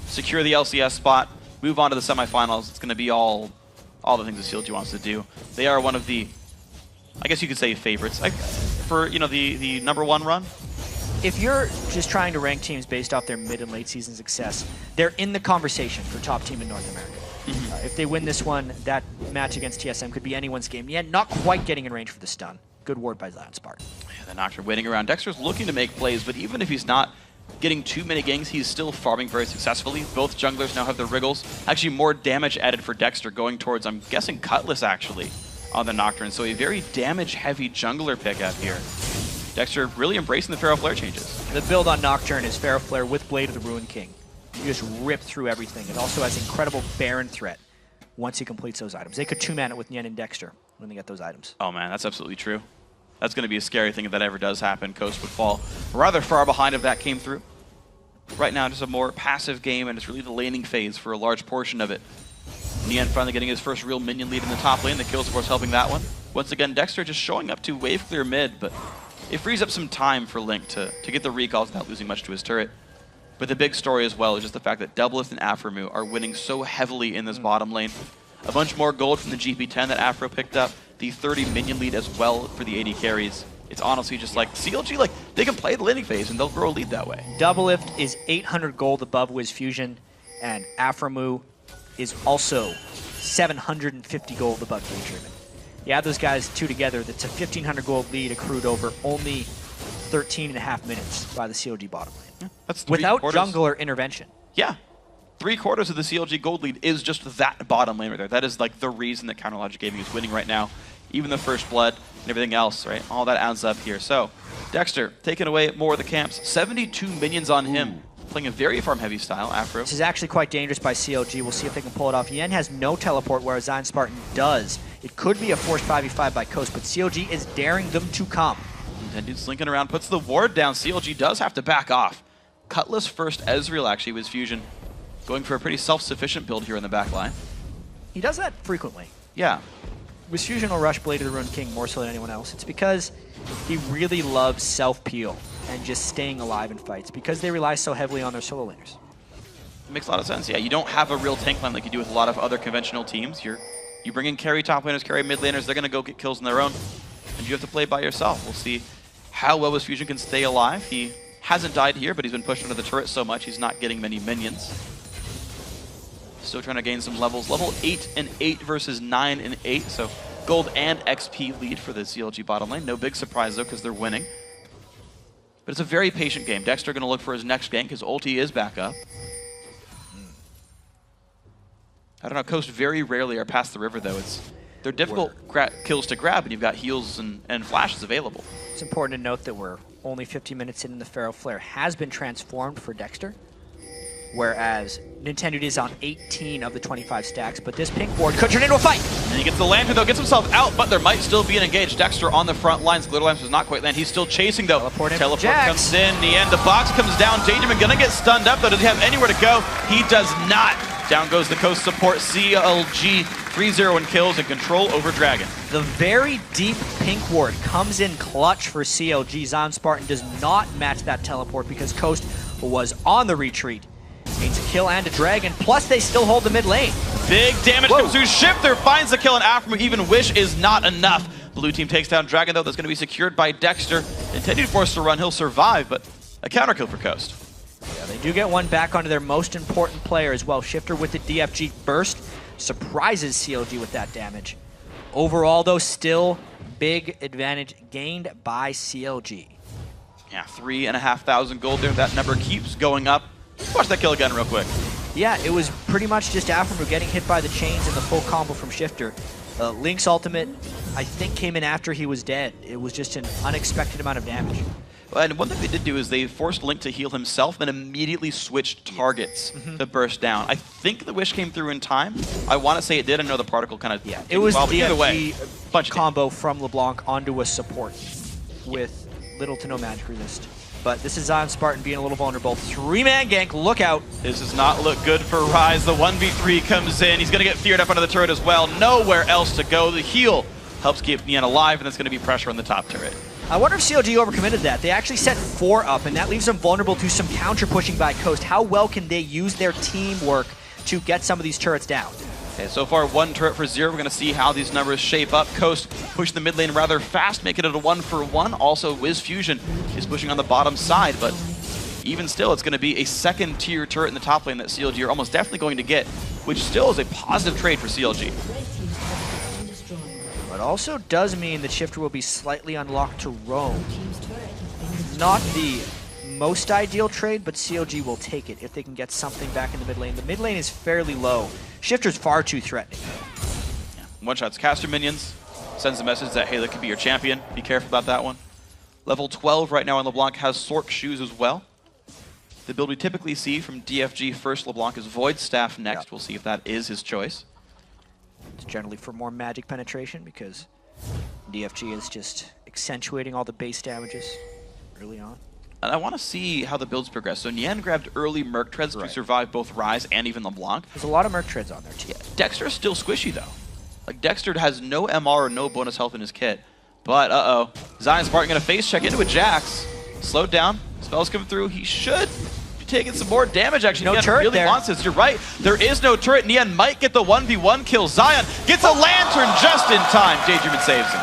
Secure the LCS spot. Move on to the semifinals. It's going to be all the things that CLG wants to do. They are one of the, I guess you could say, favorites for, you know, the #1 run. If you're just trying to rank teams based off their mid and late season success, they're in the conversation for top team in North America. If they win this one, that match against TSM could be anyone's game. Yet not quite getting in range for the stun. Good ward by Zion Spartan. Yeah, the Nocturne waiting around. Dexter's looking to make plays, but even if he's not getting too many ganks, he's still farming very successfully. Both junglers now have their wriggles. Actually, more damage added for Dexter going towards, I'm guessing, Cutlass, actually, on the Nocturne. So a very damage-heavy jungler pickup here. Dexter really embracing the Pharaoh Flare changes. The build on Nocturne is Pharaoh Flare with Blade of the Ruin King. You just rip through everything. It also has incredible Baron threat once he completes those items. They could 2-man it with Nian and Dexter when they get those items. Oh man, that's absolutely true. That's going to be a scary thing if that ever does happen. Coast would fall rather far behind if that came through. Right now, just a more passive game, and it's really the laning phase for a large portion of it. Nian finally getting his first real minion lead in the top lane. The kills, of course, helping that one. Once again, Dexter just showing up to wave clear mid, but it frees up some time for Link to get the recalls without losing much to his turret. But the big story as well is just the fact that Doublelift and Afromu are winning so heavily in this bottom lane. A bunch more gold from the GP10 that Afro picked up. The 30 minion lead as well for the AD carries. It's honestly just like CLG, like they can play the laning phase and they'll grow a lead that way. Doublelift is 800 gold above Wiz Fusion, and Afromu is also 750 gold above Daydreaming. You add those guys two together, that's a 1,500 gold lead accrued over only 13.5 minutes by the CLG bottom lane. Yeah, that's without jungler intervention. Yeah. 3/4 of the CLG gold lead is just that bottom lane right there. That is like the reason that Counter Logic Gaming is winning right now. Even the first blood and everything else, right? All that adds up here. So, Dexter taking away more of the camps. 72 minions on him. Playing a very farm-heavy style, Afro. This is actually quite dangerous by CLG. We'll see if they can pull it off. Yen has no teleport, whereas Zion Spartan does. It could be a forced 5v5 by Coast, but CLG is daring them to come. And dude slinking around, puts the ward down. CLG does have to back off. Cutlass first Ezreal actually was Fusion going for a pretty self-sufficient build here in the back line. He does that frequently. Yeah. With Fusion will rush Blade of the Ruined King more so than anyone else. It's because he really loves self-peel and just staying alive in fights because they rely so heavily on their solo laners. It makes a lot of sense. Yeah, you don't have a real tank line like you do with a lot of other conventional teams. You bring in carry top laners, carry mid laners, they're going to go get kills on their own, and you have to play by yourself. We'll see how well this Fusion can stay alive. He hasn't died here, but he's been pushed under the turret so much he's not getting many minions. Still trying to gain some levels. Level 8 and 8 versus 9 and 8, so gold and XP lead for the CLG bottom lane. No big surprise though, because they're winning. But it's a very patient game. Dexter going to look for his next gank. His ulti is back up. I don't know, Coast very rarely are past the river though. They're difficult kills to grab when you've got heals and flashes available. It's important to note that we're only 50 minutes in and the Pharaoh Flare has been transformed for Dexter, whereas Nintendo is on 18 of the 25 stacks, but this pink ward could turn into a fight. And he gets the lantern though, gets himself out, but there might still be an engaged. Dexter on the front lines. Glitter Lamps does not quite land. He's still chasing though. Teleport comes in, the end, the box comes down. Daejerman gonna get stunned up though. Does he have anywhere to go? He does not. Down goes the Coast support, CLG, 3-0 in kills and control over Dragon. The very deep pink ward comes in clutch for CLG. Zion Spartan does not match that teleport because Coast was on the retreat. Needs a kill and a dragon, plus they still hold the mid lane. Big damage comes through. Shifter finds the kill, and Aftermove even Wish is not enough. Blue team takes down Dragon though, that's going to be secured by Dexter. Intended forced to run, he'll survive, but a counter kill for Coast. Yeah, they do get one back onto their most important player as well. Shifter with the DFG burst surprises CLG with that damage. Overall though, still big advantage gained by CLG. Yeah, 3,500 gold there. That number keeps going up. Watch that kill again real quick. Yeah, it was pretty much just Aftermove getting hit by the chains and the full combo from Shifter. Link's ultimate, I think, came in after he was dead. It was just an unexpected amount of damage. And one thing they did do is they forced Link to heal himself, then immediately switched targets to burst down. I think the Wish came through in time. I want to say it did. I know the particle kind of it was well, the either way, combo from LeBlanc onto a support with little to no magic resist. But this is Zion Spartan being a little vulnerable. 3-man gank, look out. This does not look good for Rise. The 1v3 comes in. He's going to get feared up under the turret as well. Nowhere else to go. The heal helps keep Nian alive, and that's going to be pressure on the top turret. I wonder if CLG overcommitted that. They actually set 4 up, and that leaves them vulnerable to some counter pushing by Coast. How well can they use their teamwork to get some of these turrets down? Okay, so far 1 turret for 0. We're going to see how these numbers shape up. Coast pushing the mid lane rather fast, making it a 1-for-1. Also, Wiz Fusion is pushing on the bottom side, but even still, it's going to be a second-tier turret in the top lane that CLG are almost definitely going to get, which still is a positive trade for CLG. But also does mean that Shifter will be slightly unlocked to roam. Not the most ideal trade, but CLG will take it if they can get something back in the mid lane. The mid lane is fairly low. Shifter's far too threatening. Yeah. One-shots caster minions, sends a message that, hey, that could be your champion. Be careful about that one. Level 12 right now on LeBlanc has Sork shoes as well. The build we typically see from DFG first LeBlanc is Void Staff next. Yep. We'll see if that is his choice. It's generally for more magic penetration because DFG is just accentuating all the base damages early on. And I want to see how the builds progress. So Nian grabbed early Merc Treads to survive both Rise and even LeBlanc. There's a lot of Merc Treads on there too. Yeah, Dexter's still squishy though. Like Dexter has no MR or no bonus health in his kit. But Zion Spartan gonna face check into a Jax. Slowed down, spells come through. He should be taking some more damage actually. No Nian turret really there. wants this. You're right. There is no turret. Nian might get the 1v1 kill. Zion gets a lantern just in time. Daejerman saves him.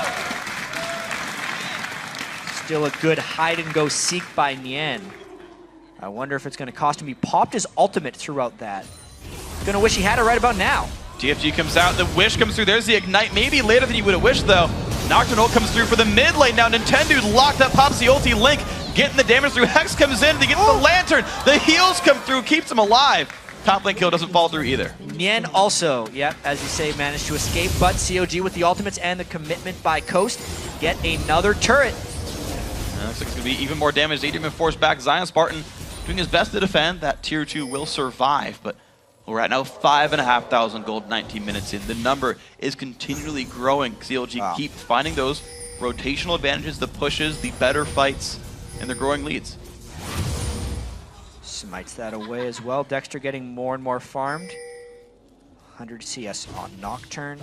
Still a good hide-and-go seek by Nian. I wonder if it's going to cost him. He popped his ultimate throughout that. Gonna wish he had it right about now. DFG comes out, the Wish comes through. There's the Ignite, maybe later than you would have wished though. Nocturne ult comes through for the mid lane now. Nintendo locked up, pops the ulti. Link getting the damage through. Hex comes in, they get the lantern. The heals come through, keeps him alive. Top lane kill doesn't fall through either. Nian also, as you say, managed to escape, but CLG with the ultimates and the commitment by Coast get another turret. Looks like it's going to be even more damage. Daejerman forced back. Zion Spartan doing his best to defend. That tier 2 will survive, but we're at now 5,500 gold, 19 minutes in. The number is continually growing. CLG keep finding those rotational advantages, the pushes, the better fights, and they're growing leads. Smites that away as well. Dexter getting more and more farmed. 100 CS on Nocturne.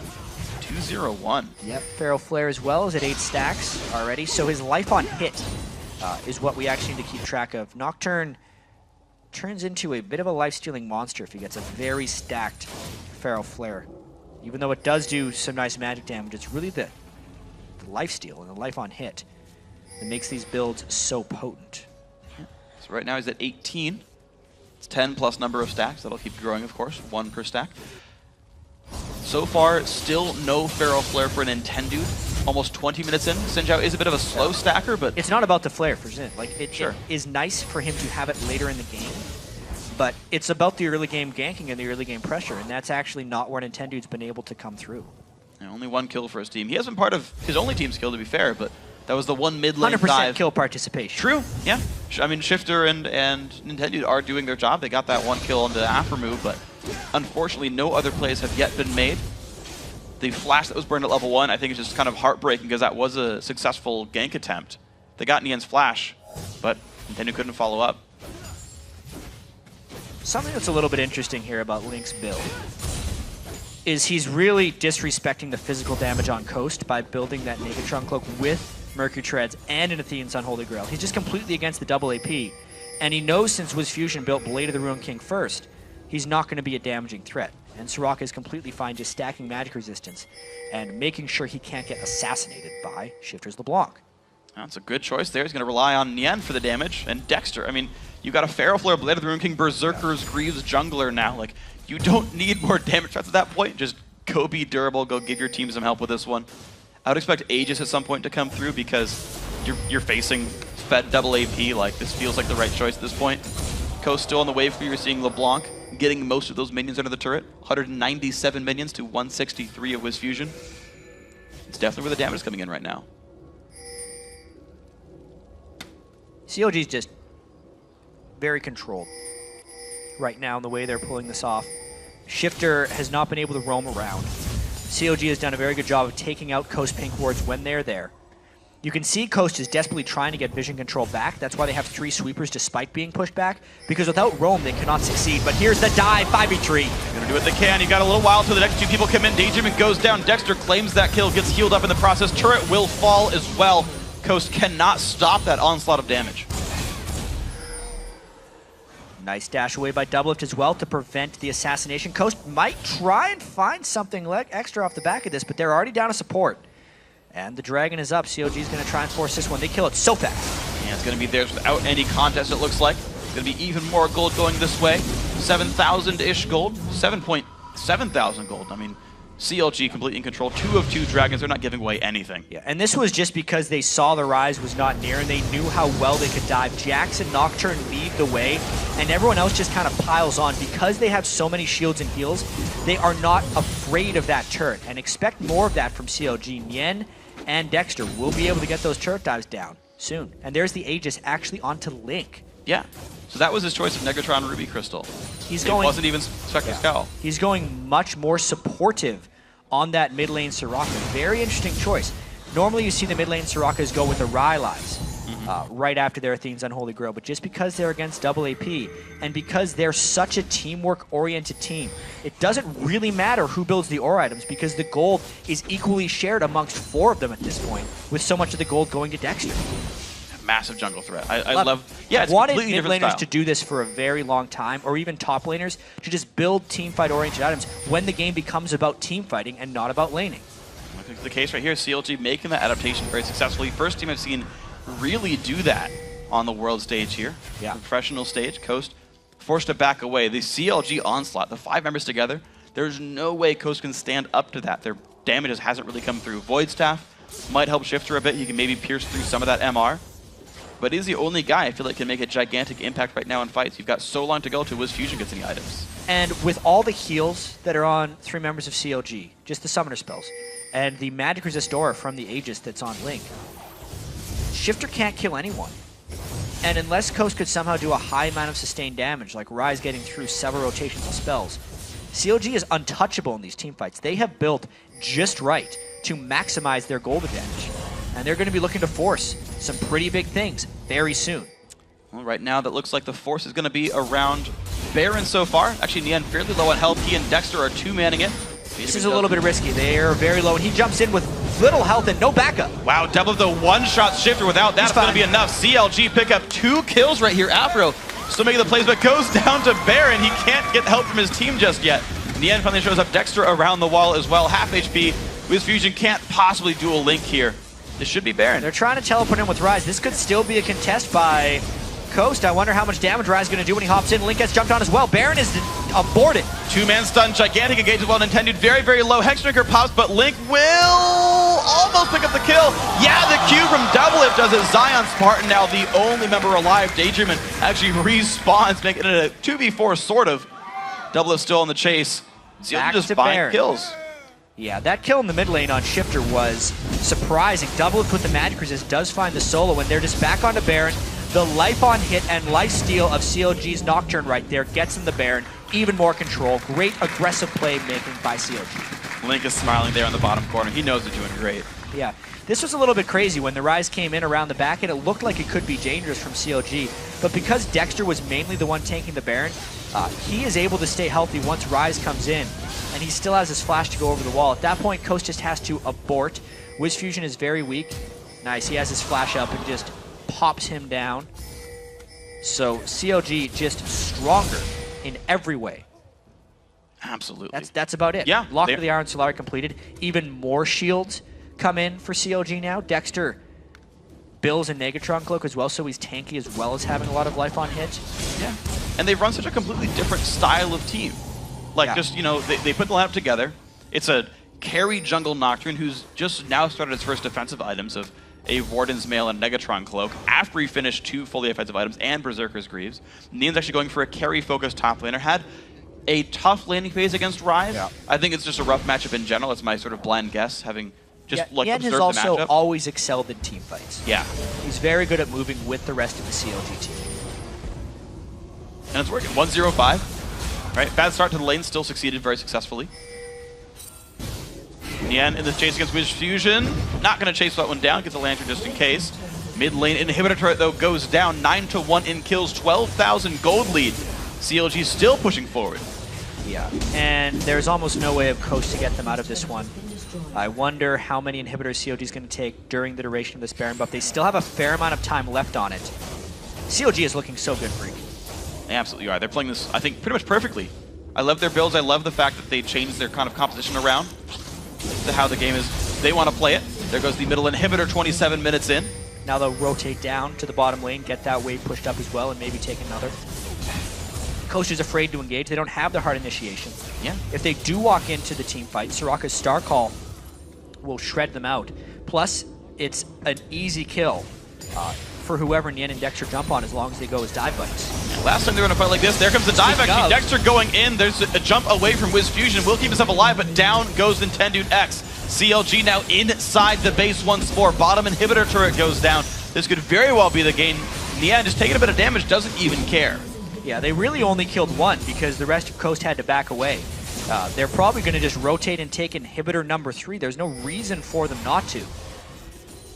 2-0-1. Yep, Feral Flare as well is at 8 stacks already. So his life on hit is what we actually need to keep track of. Nocturne turns into a bit of a life-stealing monster if he gets a very stacked Feral Flare. Even though it does do some nice magic damage, it's really the life steal and the life on hit that makes these builds so potent. So right now he's at 18. It's 10 plus number of stacks. That'll keep growing, of course, 1 per stack. So far, still no Feral Flare for Nintendo. Almost 20 minutes in. Sinjao is a bit of a slow stacker, but... It's not about the flare for Xin. Like, it Sure. is nice for him to have it later in the game, but it's about the early game ganking and the early game pressure, and that's actually not where Nintendo's been able to come through. Yeah, only 1 kill for his team. He has been part of his only team's kill, to be fair, but that was the one mid lane 100% dive. kill participation. True, yeah. I mean, Shifter and Nintendo are doing their job. They got that 1 kill on the Afro move, but unfortunately, no other plays have yet been made. The flash that was burned at level 1, I think, is just kind of heartbreaking because that was a successful gank attempt. They got Nian's flash, but Nintendo couldn't follow up. Something that's a little bit interesting here about Link's build is he's really disrespecting the physical damage on Coast by building that Negatron Cloak with Mercury Treads and an Athene's Unholy Grail. He's just completely against the double AP, and he knows since Wiz Fusion built Blade of the Ruined King first, he's not going to be a damaging threat. And Soraka is completely fine just stacking magic resistance and making sure he can't get assassinated by Shifter's LeBlanc. That's a good choice there. He's going to rely on Nian for the damage, and Dexter. I mean, you got a Feral Flare, Blade of the Ruined King, Berserkers, Greaves, Jungler now. Like, you don't need more damage threats at that point. Just go be durable, go give your team some help with this one. I would expect Aegis at some point to come through because you're facing Fed double AP. Like, this feels like the right choice at this point. Coast still on the wave for you. You're seeing LeBlanc getting most of those minions under the turret. 197 minions to 163 of Wiz Fusion. It's definitely where the damage is coming in right now. CLG's just very controlled right now in the way they're pulling this off. Shifter has not been able to roam around. CLG has done a very good job of taking out Coast Pink wards when they're there. You can see Coast is desperately trying to get vision control back. That's why they have 3 sweepers despite being pushed back, because without roam, they cannot succeed. But here's the dive, 5v3. They're gonna do what they can. You got a little while till the next 2 people come in. Daydream goes down. Dexter claims that kill, gets healed up in the process. Turret will fall as well. Coast cannot stop that onslaught of damage. Nice dash away by Doublelift as well to prevent the assassination. Coast might try and find something extra off the back of this, but they're already down to support. And the Dragon is up. CLG is going to try and force this one. They kill it so fast. Yeah, it's going to be theirs without any contest, it looks like. It's going to be even more gold going this way. 7,000-ish gold. 7,000 gold. I mean, CLG completely in control. 2 of 2 Dragons. They're not giving away anything. Yeah, and this was just because they saw the Rise was not near and they knew how well they could dive. Jax and Nocturne lead the way, and everyone else just kind of piles on. Because they have so many shields and heals, they are not afraid of that turret. And expect more of that from CLG. Nian and Dexter will be able to get those turret dives down soon. And there's the Aegis actually onto Link. Yeah. So that was his choice of Negatron Ruby Crystal. It wasn't even Spectre Scowl. He's going much more supportive on that mid lane Soraka. Very interesting choice. Normally you see the mid lane Sorakas go with the Rylai's right after their Athene's Unholy Grail, but just because they're against double AP and because they're such a teamwork-oriented team, it doesn't really matter who builds the ore items because the gold is equally shared amongst 4 of them at this point, with so much of the gold going to Dexter. Massive jungle threat. I love. Yeah, it's I've wanted completely mid different laners style. to do this for a very long time, or even top laners to just build team fight oriented items when the game becomes about team fighting and not about laning. Look at the case right here. CLG making that adaptation very successfully. First team I've seen really do that on the world stage here. Yeah. Professional stage. Coast forced to back away. The CLG onslaught, the 5 members together, there's no way Coast can stand up to that. Their damages hasn't really come through. Void Staff might help Shifter a bit. He can maybe pierce through some of that MR. But he's the only guy I feel like can make a gigantic impact right now in fights. You've got so long to go till Wiz Fusion gets any items. And with all the heals that are on 3 members of CLG, just the summoner spells, and the magic resist aura from the Aegis that's on Link, Shifter can't kill anyone. And unless Coast could somehow do a high amount of sustained damage, like Rise getting through several rotations of spells, CLG is untouchable in these teamfights. They have built just right to maximize their gold advantage. And they're going to be looking to force some pretty big things very soon. Well, right now, that looks like the force is going to be around Baron so far. Actually, Nian fairly low on health. He and Dexter are two-manning it. This is a little bit risky. They are very low, and he jumps in with little health and no backup. Wow, double the one-shot shifter. Without that, it's going to be enough. CLG pick up 2 kills right here. Afro still making the plays, but goes down to Baron. He can't get help from his team just yet. Nian finally shows up. Dexter around the wall as well. Half HP. WizFusion can't possibly dual link here. This should be Baron. They're trying to teleport in with Rise. This could still be a contest by Coast. I wonder how much damage Rise is going to do when he hops in. Link gets jumped on as well. Baron is aborted. 2-man stun, gigantic engage as well intended. Very, very low. Hexdrinker pops, but Link will almost pick up the kill. Yeah, the Q from Doublelift does it. Zion Spartan now the only member alive. Daydreamin actually respawns, making it a 2v4 sort of. Doublelift still on the chase. Back just to find Baron. kills. Yeah, that kill in the mid lane on Shifter was surprising. Doublelift with the magic resist does find the solo, and they're just back onto Baron. The life on hit and life steal of CLG's Nocturne right there gets him the Baron. Even more control. Great aggressive play making by CLG. Link is smiling there on the bottom corner. He knows they're doing great. Yeah, this was a little bit crazy when the Rise came in around the back, and it looked like it could be dangerous from CLG. But because Dexter was mainly the one tanking the Baron, he is able to stay healthy once Rise comes in. And he still has his flash to go over the wall. At that point, Coast just has to abort. WizFusion is very weak. Nice, he has his flash up and just pops him down. So CLG just stronger in every way. Absolutely. That's about it. Yeah. Lock of the Iron Solari completed. Even more shields come in for CLG now. Dexter builds a Negatron cloak as well, so he's tanky as well as having a lot of life on hit. Yeah. And they run such a completely different style of team. Like, just, you know, they put the lineup together. It's a carry jungle Nocturne who's just now started his first defensive items of a Warden's Mail and Negatron Cloak after he finished 2 fully offensive items and Berserker's Greaves. Nian's actually going for a carry-focused top laner. Had a tough laning phase against Rise. Yeah. I think it's just a rough matchup in general. It's my sort of blind guess, having just like Nian observed has the matchup. also always excelled in team fights. Yeah. He's very good at moving with the rest of the CLG team. And it's working. 1-0-5. Right, bad start to the lane, still succeeded very successfully. Nian in this chase against WizFusion. Not going to chase that one down, gets a Lantern just in case. Mid lane inhibitor turret, though, goes down. 9-1 in kills, 12,000 gold lead. CLG still pushing forward. Yeah, and there's almost no way of Coast to get them out of this one. I wonder how many inhibitors CLG is going to take during the duration of this Baron buff. They still have a fair amount of time left on it. CLG is looking so good, Freak. They absolutely are. They're playing this, I think, pretty much perfectly. I love their builds. I love the fact that they changed their kind of composition around to how the game is. They want to play it. There goes the middle inhibitor 27 minutes in. Now they'll rotate down to the bottom lane, get that wave pushed up as well, and maybe take another. Coast is afraid to engage. They don't have the hard initiation. Yeah. If they do walk into the team fight, Soraka's Star Call will shred them out. Plus, it's an easy kill for whoever Nian and Dexter jump on as long as they go as dive buddies. And last time they were in a fight like this, there comes the dive actually. Dexter going in. There's a jump away from WizFusion. Will keep himself alive, but down goes Nintendo X. CLG now inside the base once more. Bottom inhibitor turret goes down. This could very well be the game. Nian just taking a bit of damage, doesn't even care. Yeah, they really only killed one because the rest of Coast had to back away. They're probably going to just rotate and take inhibitor number 3. There's no reason for them not to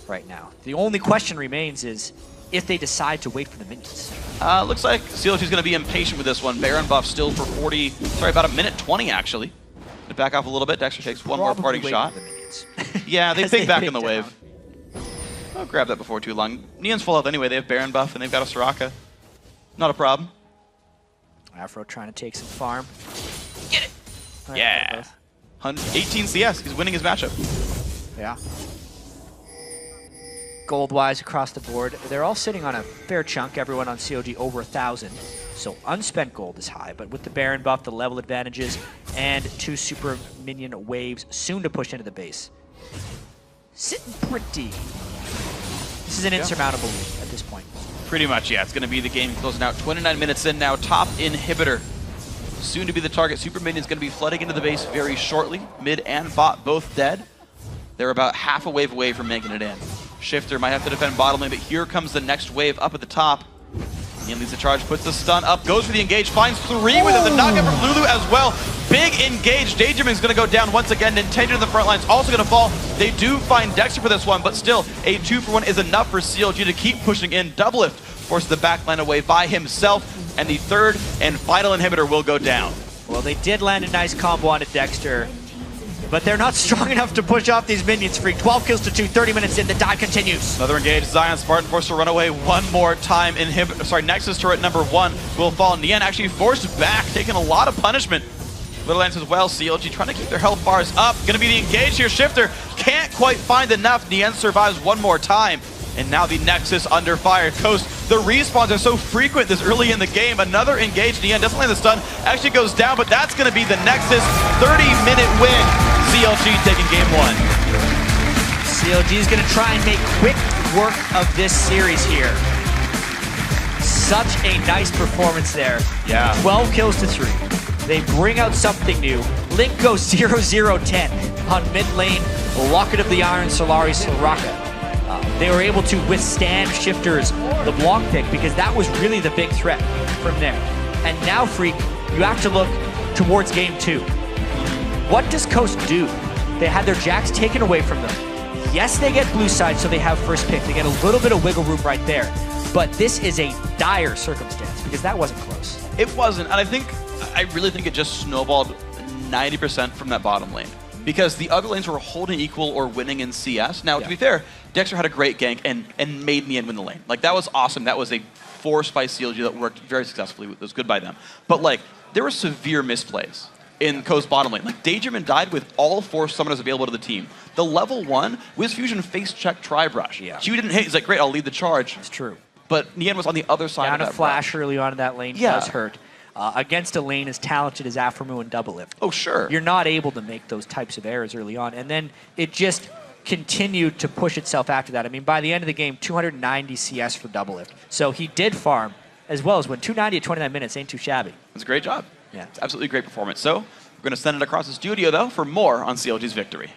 right now. The only question remains is if they decide to wait for the minions. Looks like CLG is going to be impatient with this one. Baron buff still for about a minute 20 actually. To back off a little bit, Dexter takes one more parting shot. Yeah, they pick back in the wave. I'll grab that before too long. Nian's full health anyway. They have Baron buff and they've got a Soraka. Not a problem. Afro trying to take some farm. Get it! Right, yeah. 18 CS. He's winning his matchup. Yeah. Gold-wise across the board, they're all sitting on a fair chunk. Everyone on CLG over 1,000. So unspent gold is high, but with the Baron buff, the level advantages, and 2 super minion waves soon to push into the base. Sitting pretty. This is an insurmountable lead at this point. Pretty much, yeah. It's going to be the game closing out. 29 minutes in now. Top inhibitor. Soon to be the target. Super Minion's going to be flooding into the base very shortly. Mid and bot both dead. They're about half a wave away from making it in. Shifter might have to defend bottom lane, but here comes the next wave up at the top. Nian leads the charge, puts the stun up, goes for the engage, finds 3 with it. The knockup from Lulu as well. Big engage. Daydreaming's going to go down once again. Nintendo in the front line's also going to fall. They do find Dexter for this one, but still, a 2-for-1 is enough for CLG to keep pushing in. Doublelift forces the backline away by himself, and the third and final inhibitor will go down. Well, they did land a nice combo onto Dexter, but they're not strong enough to push off these minions. Freak 12 kills to 2, 30 minutes in, the dive continues. Another engage, Zion Spartan forced to run away one more time. Nexus turret number 1 will fall. Nian actually forced back, taking a lot of punishment. Little Lance as well, CLG trying to keep their health bars up. Gonna be the engage here, Shifter can't quite find enough. Nian survives one more time. And now the Nexus under fire. Coast, the respawns are so frequent this early in the game. Another engage, Nian doesn't land the stun, actually goes down, but that's gonna be the Nexus 30-minute win. CLG taking game 1. CLG is going to try and make quick work of this series here. Such a nice performance there. Yeah. 12 kills to 3. They bring out something new. Link goes 0-0-10 on mid lane. Locket of the Iron, Solari, Soraka. They were able to withstand Shifter's LeBlanc pick because that was really the big threat from there. And now, Freak, you have to look towards game 2. What does Coast do? They had their Jax taken away from them. Yes, they get blue side, so they have first pick. They get a little bit of wiggle room right there. But this is a dire circumstance because that wasn't close. It wasn't, and I really think it just snowballed 90% from that bottom lane. Because the other lanes were holding equal or winning in CS. Now, to be fair, Dexter had a great gank and made Nian win the lane. Like, that was awesome. That was a force by CLG that worked very successfully. It was good by them. But, like, there were severe misplays in Coast bottom lane. Like, Daydreamin died with all 4 summoners available to the team. The level 1, Wiz Fusion face check Tri-Brush. Yeah. Q didn't hit. He's like, great, I'll lead the charge. It's true. But Nian was on the other side Down of a that flash early on in that lane Yeah. does hurt. Against a lane as talented as Afromu and Doublelift. Oh, sure. You're not able to make those types of errors early on. And then it just continued to push itself after that. I mean, by the end of the game, 290 CS for Doublelift. So he did farm as well as win. 290 at 29 minutes ain't too shabby. It's a great job. Yeah. It's absolutely a great performance. So we're going to send it across the studio, though, for more on CLG's victory.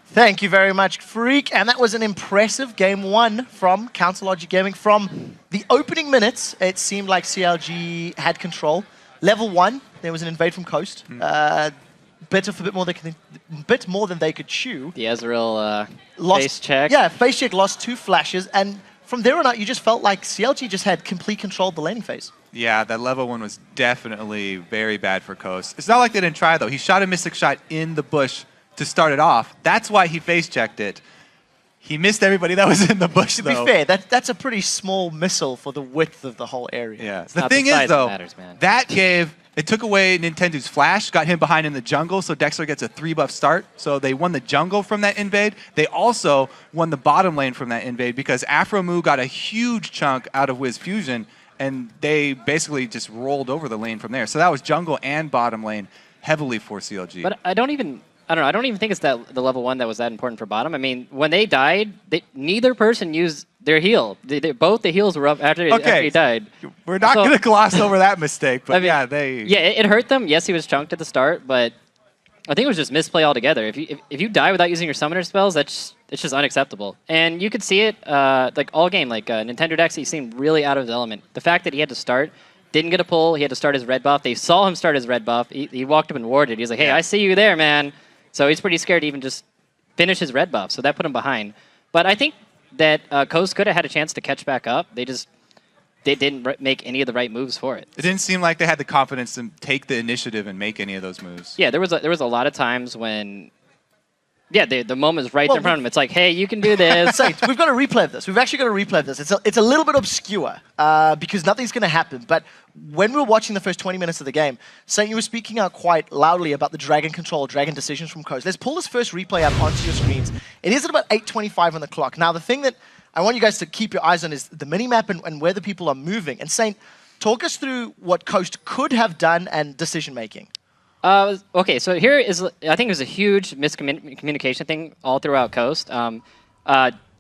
Thank you very much, Freak. And that was an impressive game 1 from CounterLogic Gaming. From the opening minutes, it seemed like CLG had control. Level 1, there was an invade from Coast. Bit more than they could chew. The Ezreal Lost, face check. Yeah, face check, lost 2 flashes. And from there on out, you just felt like CLG just had complete control of the laning phase. Yeah, that level 1 was definitely very bad for Coast. It's not like they didn't try, though. He shot a Mystic shot in the bush to start it off. That's why he face-checked it. He missed everybody that was in the bush, though. To be fair, that's a pretty small missile for the width of the whole area. Yeah. The thing is, though, it took away Nintendo's flash, got him behind in the jungle, so Dexter gets a 3-buff start. So they won the jungle from that invade. They also won the bottom lane from that invade because Afromu got a huge chunk out of Wiz Fusion, and they basically just rolled over the lane from there. So that was jungle and bottom lane heavily for CLG. But I don't even think it's the level 1 that was that important for bottom. I mean, when they died, neither person used their heal. Both the heals were up after he died. We're not going to gloss over that mistake, but I mean, Yeah, it hurt them. Yes, he was chunked at the start, but I think it was just misplay altogether. If you die without using your summoner spells, it's just unacceptable. And you could see it like all game. Like Nintendo Dex, he seemed really out of his element. The fact that he had to start, didn't get a pull, he had to start his red buff. They saw him start his red buff. He walked up and warded. He was like, hey, I see you there, man. So he's pretty scared to even just finish his red buff. So that put him behind. But I think that Coast could have had a chance to catch back up. They didn't make any of the right moves for it. It didn't seem like they had the confidence to take the initiative and make any of those moves. Yeah, there was a lot of times when, the moment is right there in front of them. It's like, hey, you can do this. We've got to replay this. We've actually got to replay this. It's a little bit obscure because nothing's going to happen. But when we were watching the first 20 minutes of the game, Saint, you were speaking out quite loudly about the dragon control, dragon decisions from Coast. Let's pull this first replay up onto your screens. It is at about 8:25 on the clock. Now, the thing that I want you guys to keep your eyes on is the minimap and where the people are moving. And Saint, talk us through what Coast could have done and decision-making. Okay, so here is, I think it was a huge miscommunication thing all throughout Coast.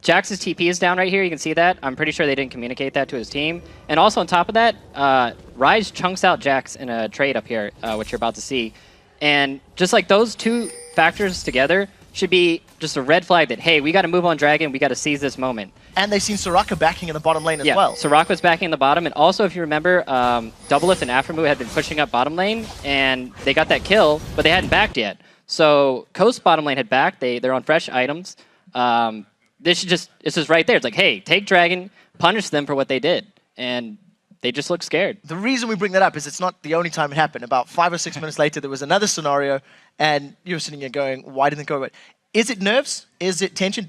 Jax's TP is down right here. You can see that. I'm pretty sure they didn't communicate that to his team. And also on top of that, Ryze chunks out Jax in a trade up here, which you're about to see. And just like those two factors together should be just a red flag that, hey, we got to move on Dragon. We got to seize this moment. And they've seen Soraka backing in the bottom lane as well. Soraka was backing in the bottom. And also, if you remember, Doublelift and Afromu had been pushing up bottom lane, and they got that kill, but they hadn't backed yet. So Coast bottom lane had backed. They're on fresh items. It's just right there. It's like, hey, take Dragon. punished them for what they did, and they just look scared. The reason we bring that up is it's not the only time it happened. About 5 or 6 minutes later, there was another scenario, and you were sitting here going, why didn't it go? Is it nerves? Is it tension?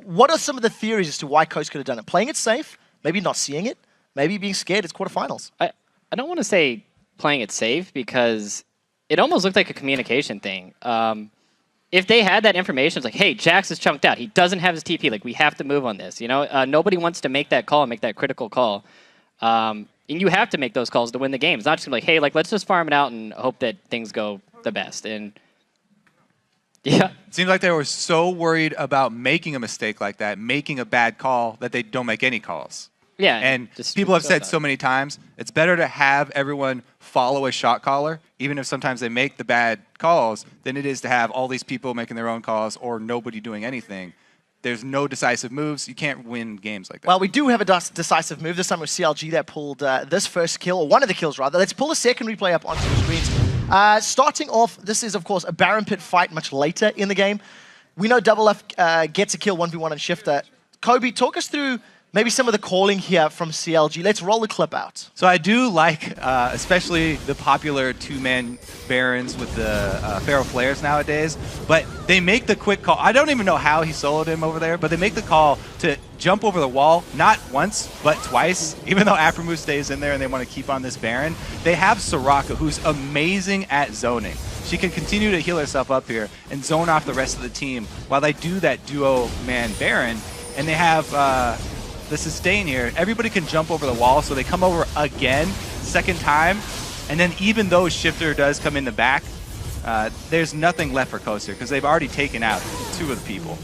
What are some of the theories as to why Coast could have done it? Playing it safe, maybe not seeing it, maybe being scared. It's quarterfinals. I don't want to say playing it safe because it almost looked like a communication thing. If they had that information, it's like, hey, Jax is chunked out. He doesn't have his TP. Like, we have to move on this. You know, nobody wants to make that call, make that critical call. And you have to make those calls to win the game. It's not just gonna be like, hey, like, let's just farm it out and hope that things go the best. And yeah. It seems like they were so worried about making a mistake like that, making a bad call, that they don't make any calls. Yeah. And people have said so many times, it's better to have everyone follow a shot caller, even if sometimes they make the bad calls, than it is to have all these people making their own calls or nobody doing anything. There's no decisive moves. You can't win games like that. Well, we do have a decisive move. This time with CLG that pulled this first kill, or one of the kills rather. Let's pull a second replay up onto the screens. Starting off, this is of course a Baron Pit fight much later in the game. We know Double F gets a kill 1v1 on Shifter. Kobe, talk us through maybe some of the calling here from CLG. Let's roll the clip out. So I do like, especially the popular two-man Barons with the Pharaoh Flares nowadays, but they make the quick call. I don't even know how he soloed him over there, but they make the call to jump over the wall, not once, but twice, even though Aframu stays in there and they want to keep on this Baron. They have Soraka, who's amazing at zoning. She can continue to heal herself up here and zone off the rest of the team while they do that duo-man Baron, and they have the sustain here. Everybody can jump over the wall, so they come over again, second time, and then even though Shifter does come in the back, there's nothing left for Coaster because they've already taken out 2 of the people.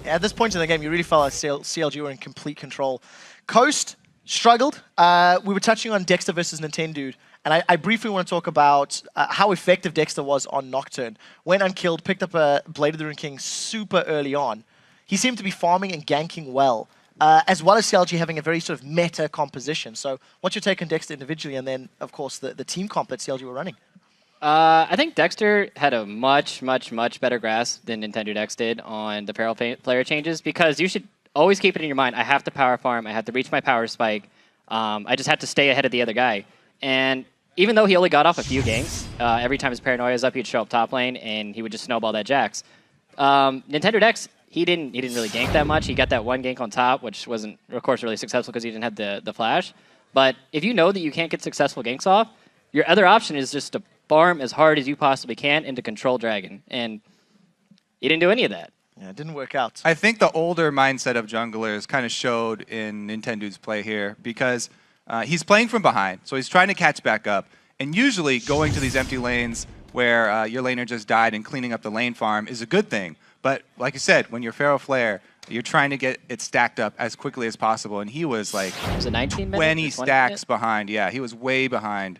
At this point in the game, you really felt like CLG were in complete control. Coast struggled. We were touching on Dexter versus Nintendo, and I briefly want to talk about how effective Dexter was on Nocturne. Went unkilled, picked up a Blade of the Rune King super early on. He seemed to be farming and ganking well. As well as CLG having a very sort of meta composition. So what's your take on Dexter individually, and then, of course, the team comp that CLG were running? I think Dexter had a much better grasp than Nintendo Dex did on the Peril player changes, because you should always keep it in your mind, I have to power farm, I have to reach my power spike, I just have to stay ahead of the other guy. And even though he only got off a few ganks, every time his paranoia is up, he'd show up top lane, and he would just snowball that Jax. Nintendo Dex, he didn't really gank that much. He got that one gank on top, which wasn't, of course, really successful because he didn't have the flash. But if you know that you can't get successful ganks off, your other option is just to farm as hard as you possibly can and to control Dragon. And he didn't do any of that. Yeah, it didn't work out. I think the older mindset of junglers kind of showed in Nintendo's play here, because he's playing from behind, so he's trying to catch back up. And usually going to these empty lanes where your laner just died and cleaning up the lane farm is a good thing. But like you said, when you're Pharaoh Flare, you're trying to get it stacked up as quickly as possible. And he was like 20 stacks behind. Yeah, he was way behind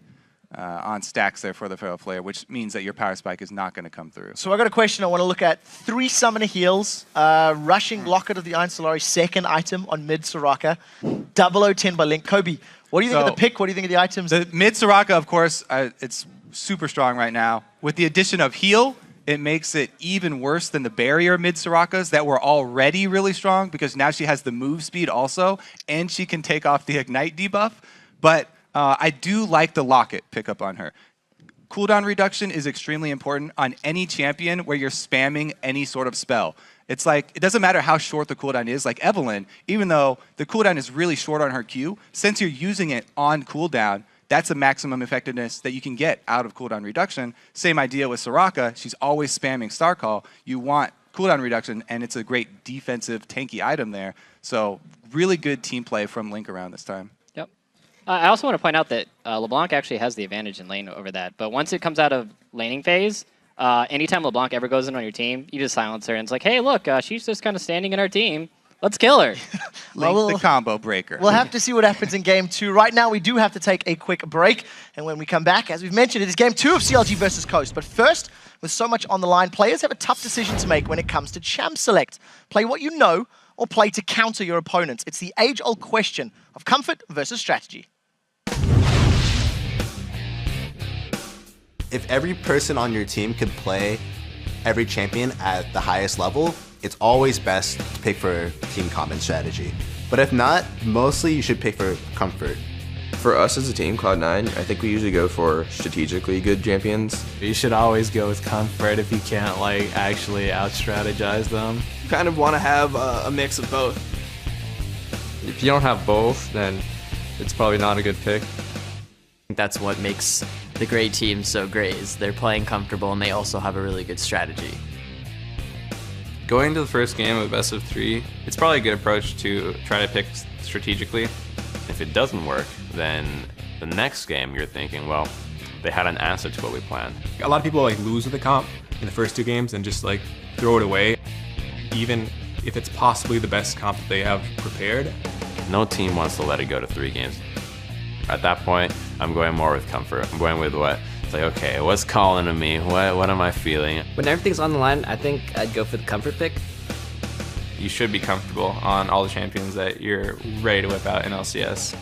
on stacks there for the Pharaoh Flare, which means that your power spike is not going to come through. So I got a question. I want to look at 3 summoner heals, rushing Locket of the Iron Solari, second item on mid Soraka, 0010 by Link. Kobe, what do you think of the pick? What do you think of the items? The mid Soraka, of course, it's super strong right now. With the addition of heal, it makes it even worse than the barrier mid Sorakas that were already really strong, because now she has the move speed also, and she can take off the ignite debuff. But I do like the Locket pickup on her. Cooldown reduction is extremely important on any champion where you're spamming any sort of spell. It's like, it doesn't matter how short the cooldown is, like Evelynn, even though the cooldown is really short on her Q, since you're using it on cooldown, that's the maximum effectiveness that you can get out of cooldown reduction. Same idea with Soraka. She's always spamming Star Call. You want cooldown reduction, and it's a great defensive, tanky item there. So really good team play from Link around this time. Yep. I also want to point out that LeBlanc actually has the advantage in lane over that. But once it comes out of laning phase, anytime LeBlanc ever goes in on your team, you just silence her, and it's like, hey, look, she's just kind of standing in our team. Let's kill her. Link the combo breaker. We'll have to see what happens in Game 2. Right now, we do have to take a quick break. And when we come back, as we've mentioned, it is Game 2 of CLG versus Coast. But first, with so much on the line, players have a tough decision to make when it comes to champ select. Play what you know, or play to counter your opponents. It's the age-old question of comfort versus strategy. If every person on your team could play every champion at the highest level, it's always best to pick for team common strategy. But if not, mostly you should pick for comfort. For us as a team, Cloud9, I think we usually go for strategically good champions. You should always go with comfort if you can't like actually out-strategize them. You kind of want to have a mix of both. If you don't have both, then it's probably not a good pick. That's what makes the great teams so great, is they're playing comfortable and they also have a really good strategy. Going into the first game of best of 3, it's probably a good approach to try to pick strategically. If it doesn't work, then the next game you're thinking, well, they had an answer to what we planned. A lot of people like lose with the comp in the first 2 games and just like throw it away, even if it's possibly the best comp that they have prepared. No team wants to let it go to 3 games. At that point, I'm going more with comfort. I'm going with what? It's like, okay, what's calling to me? What am I feeling? When everything's on the line, I think I'd go for the comfort pick. You should be comfortable on all the champions that you're ready to whip out in LCS.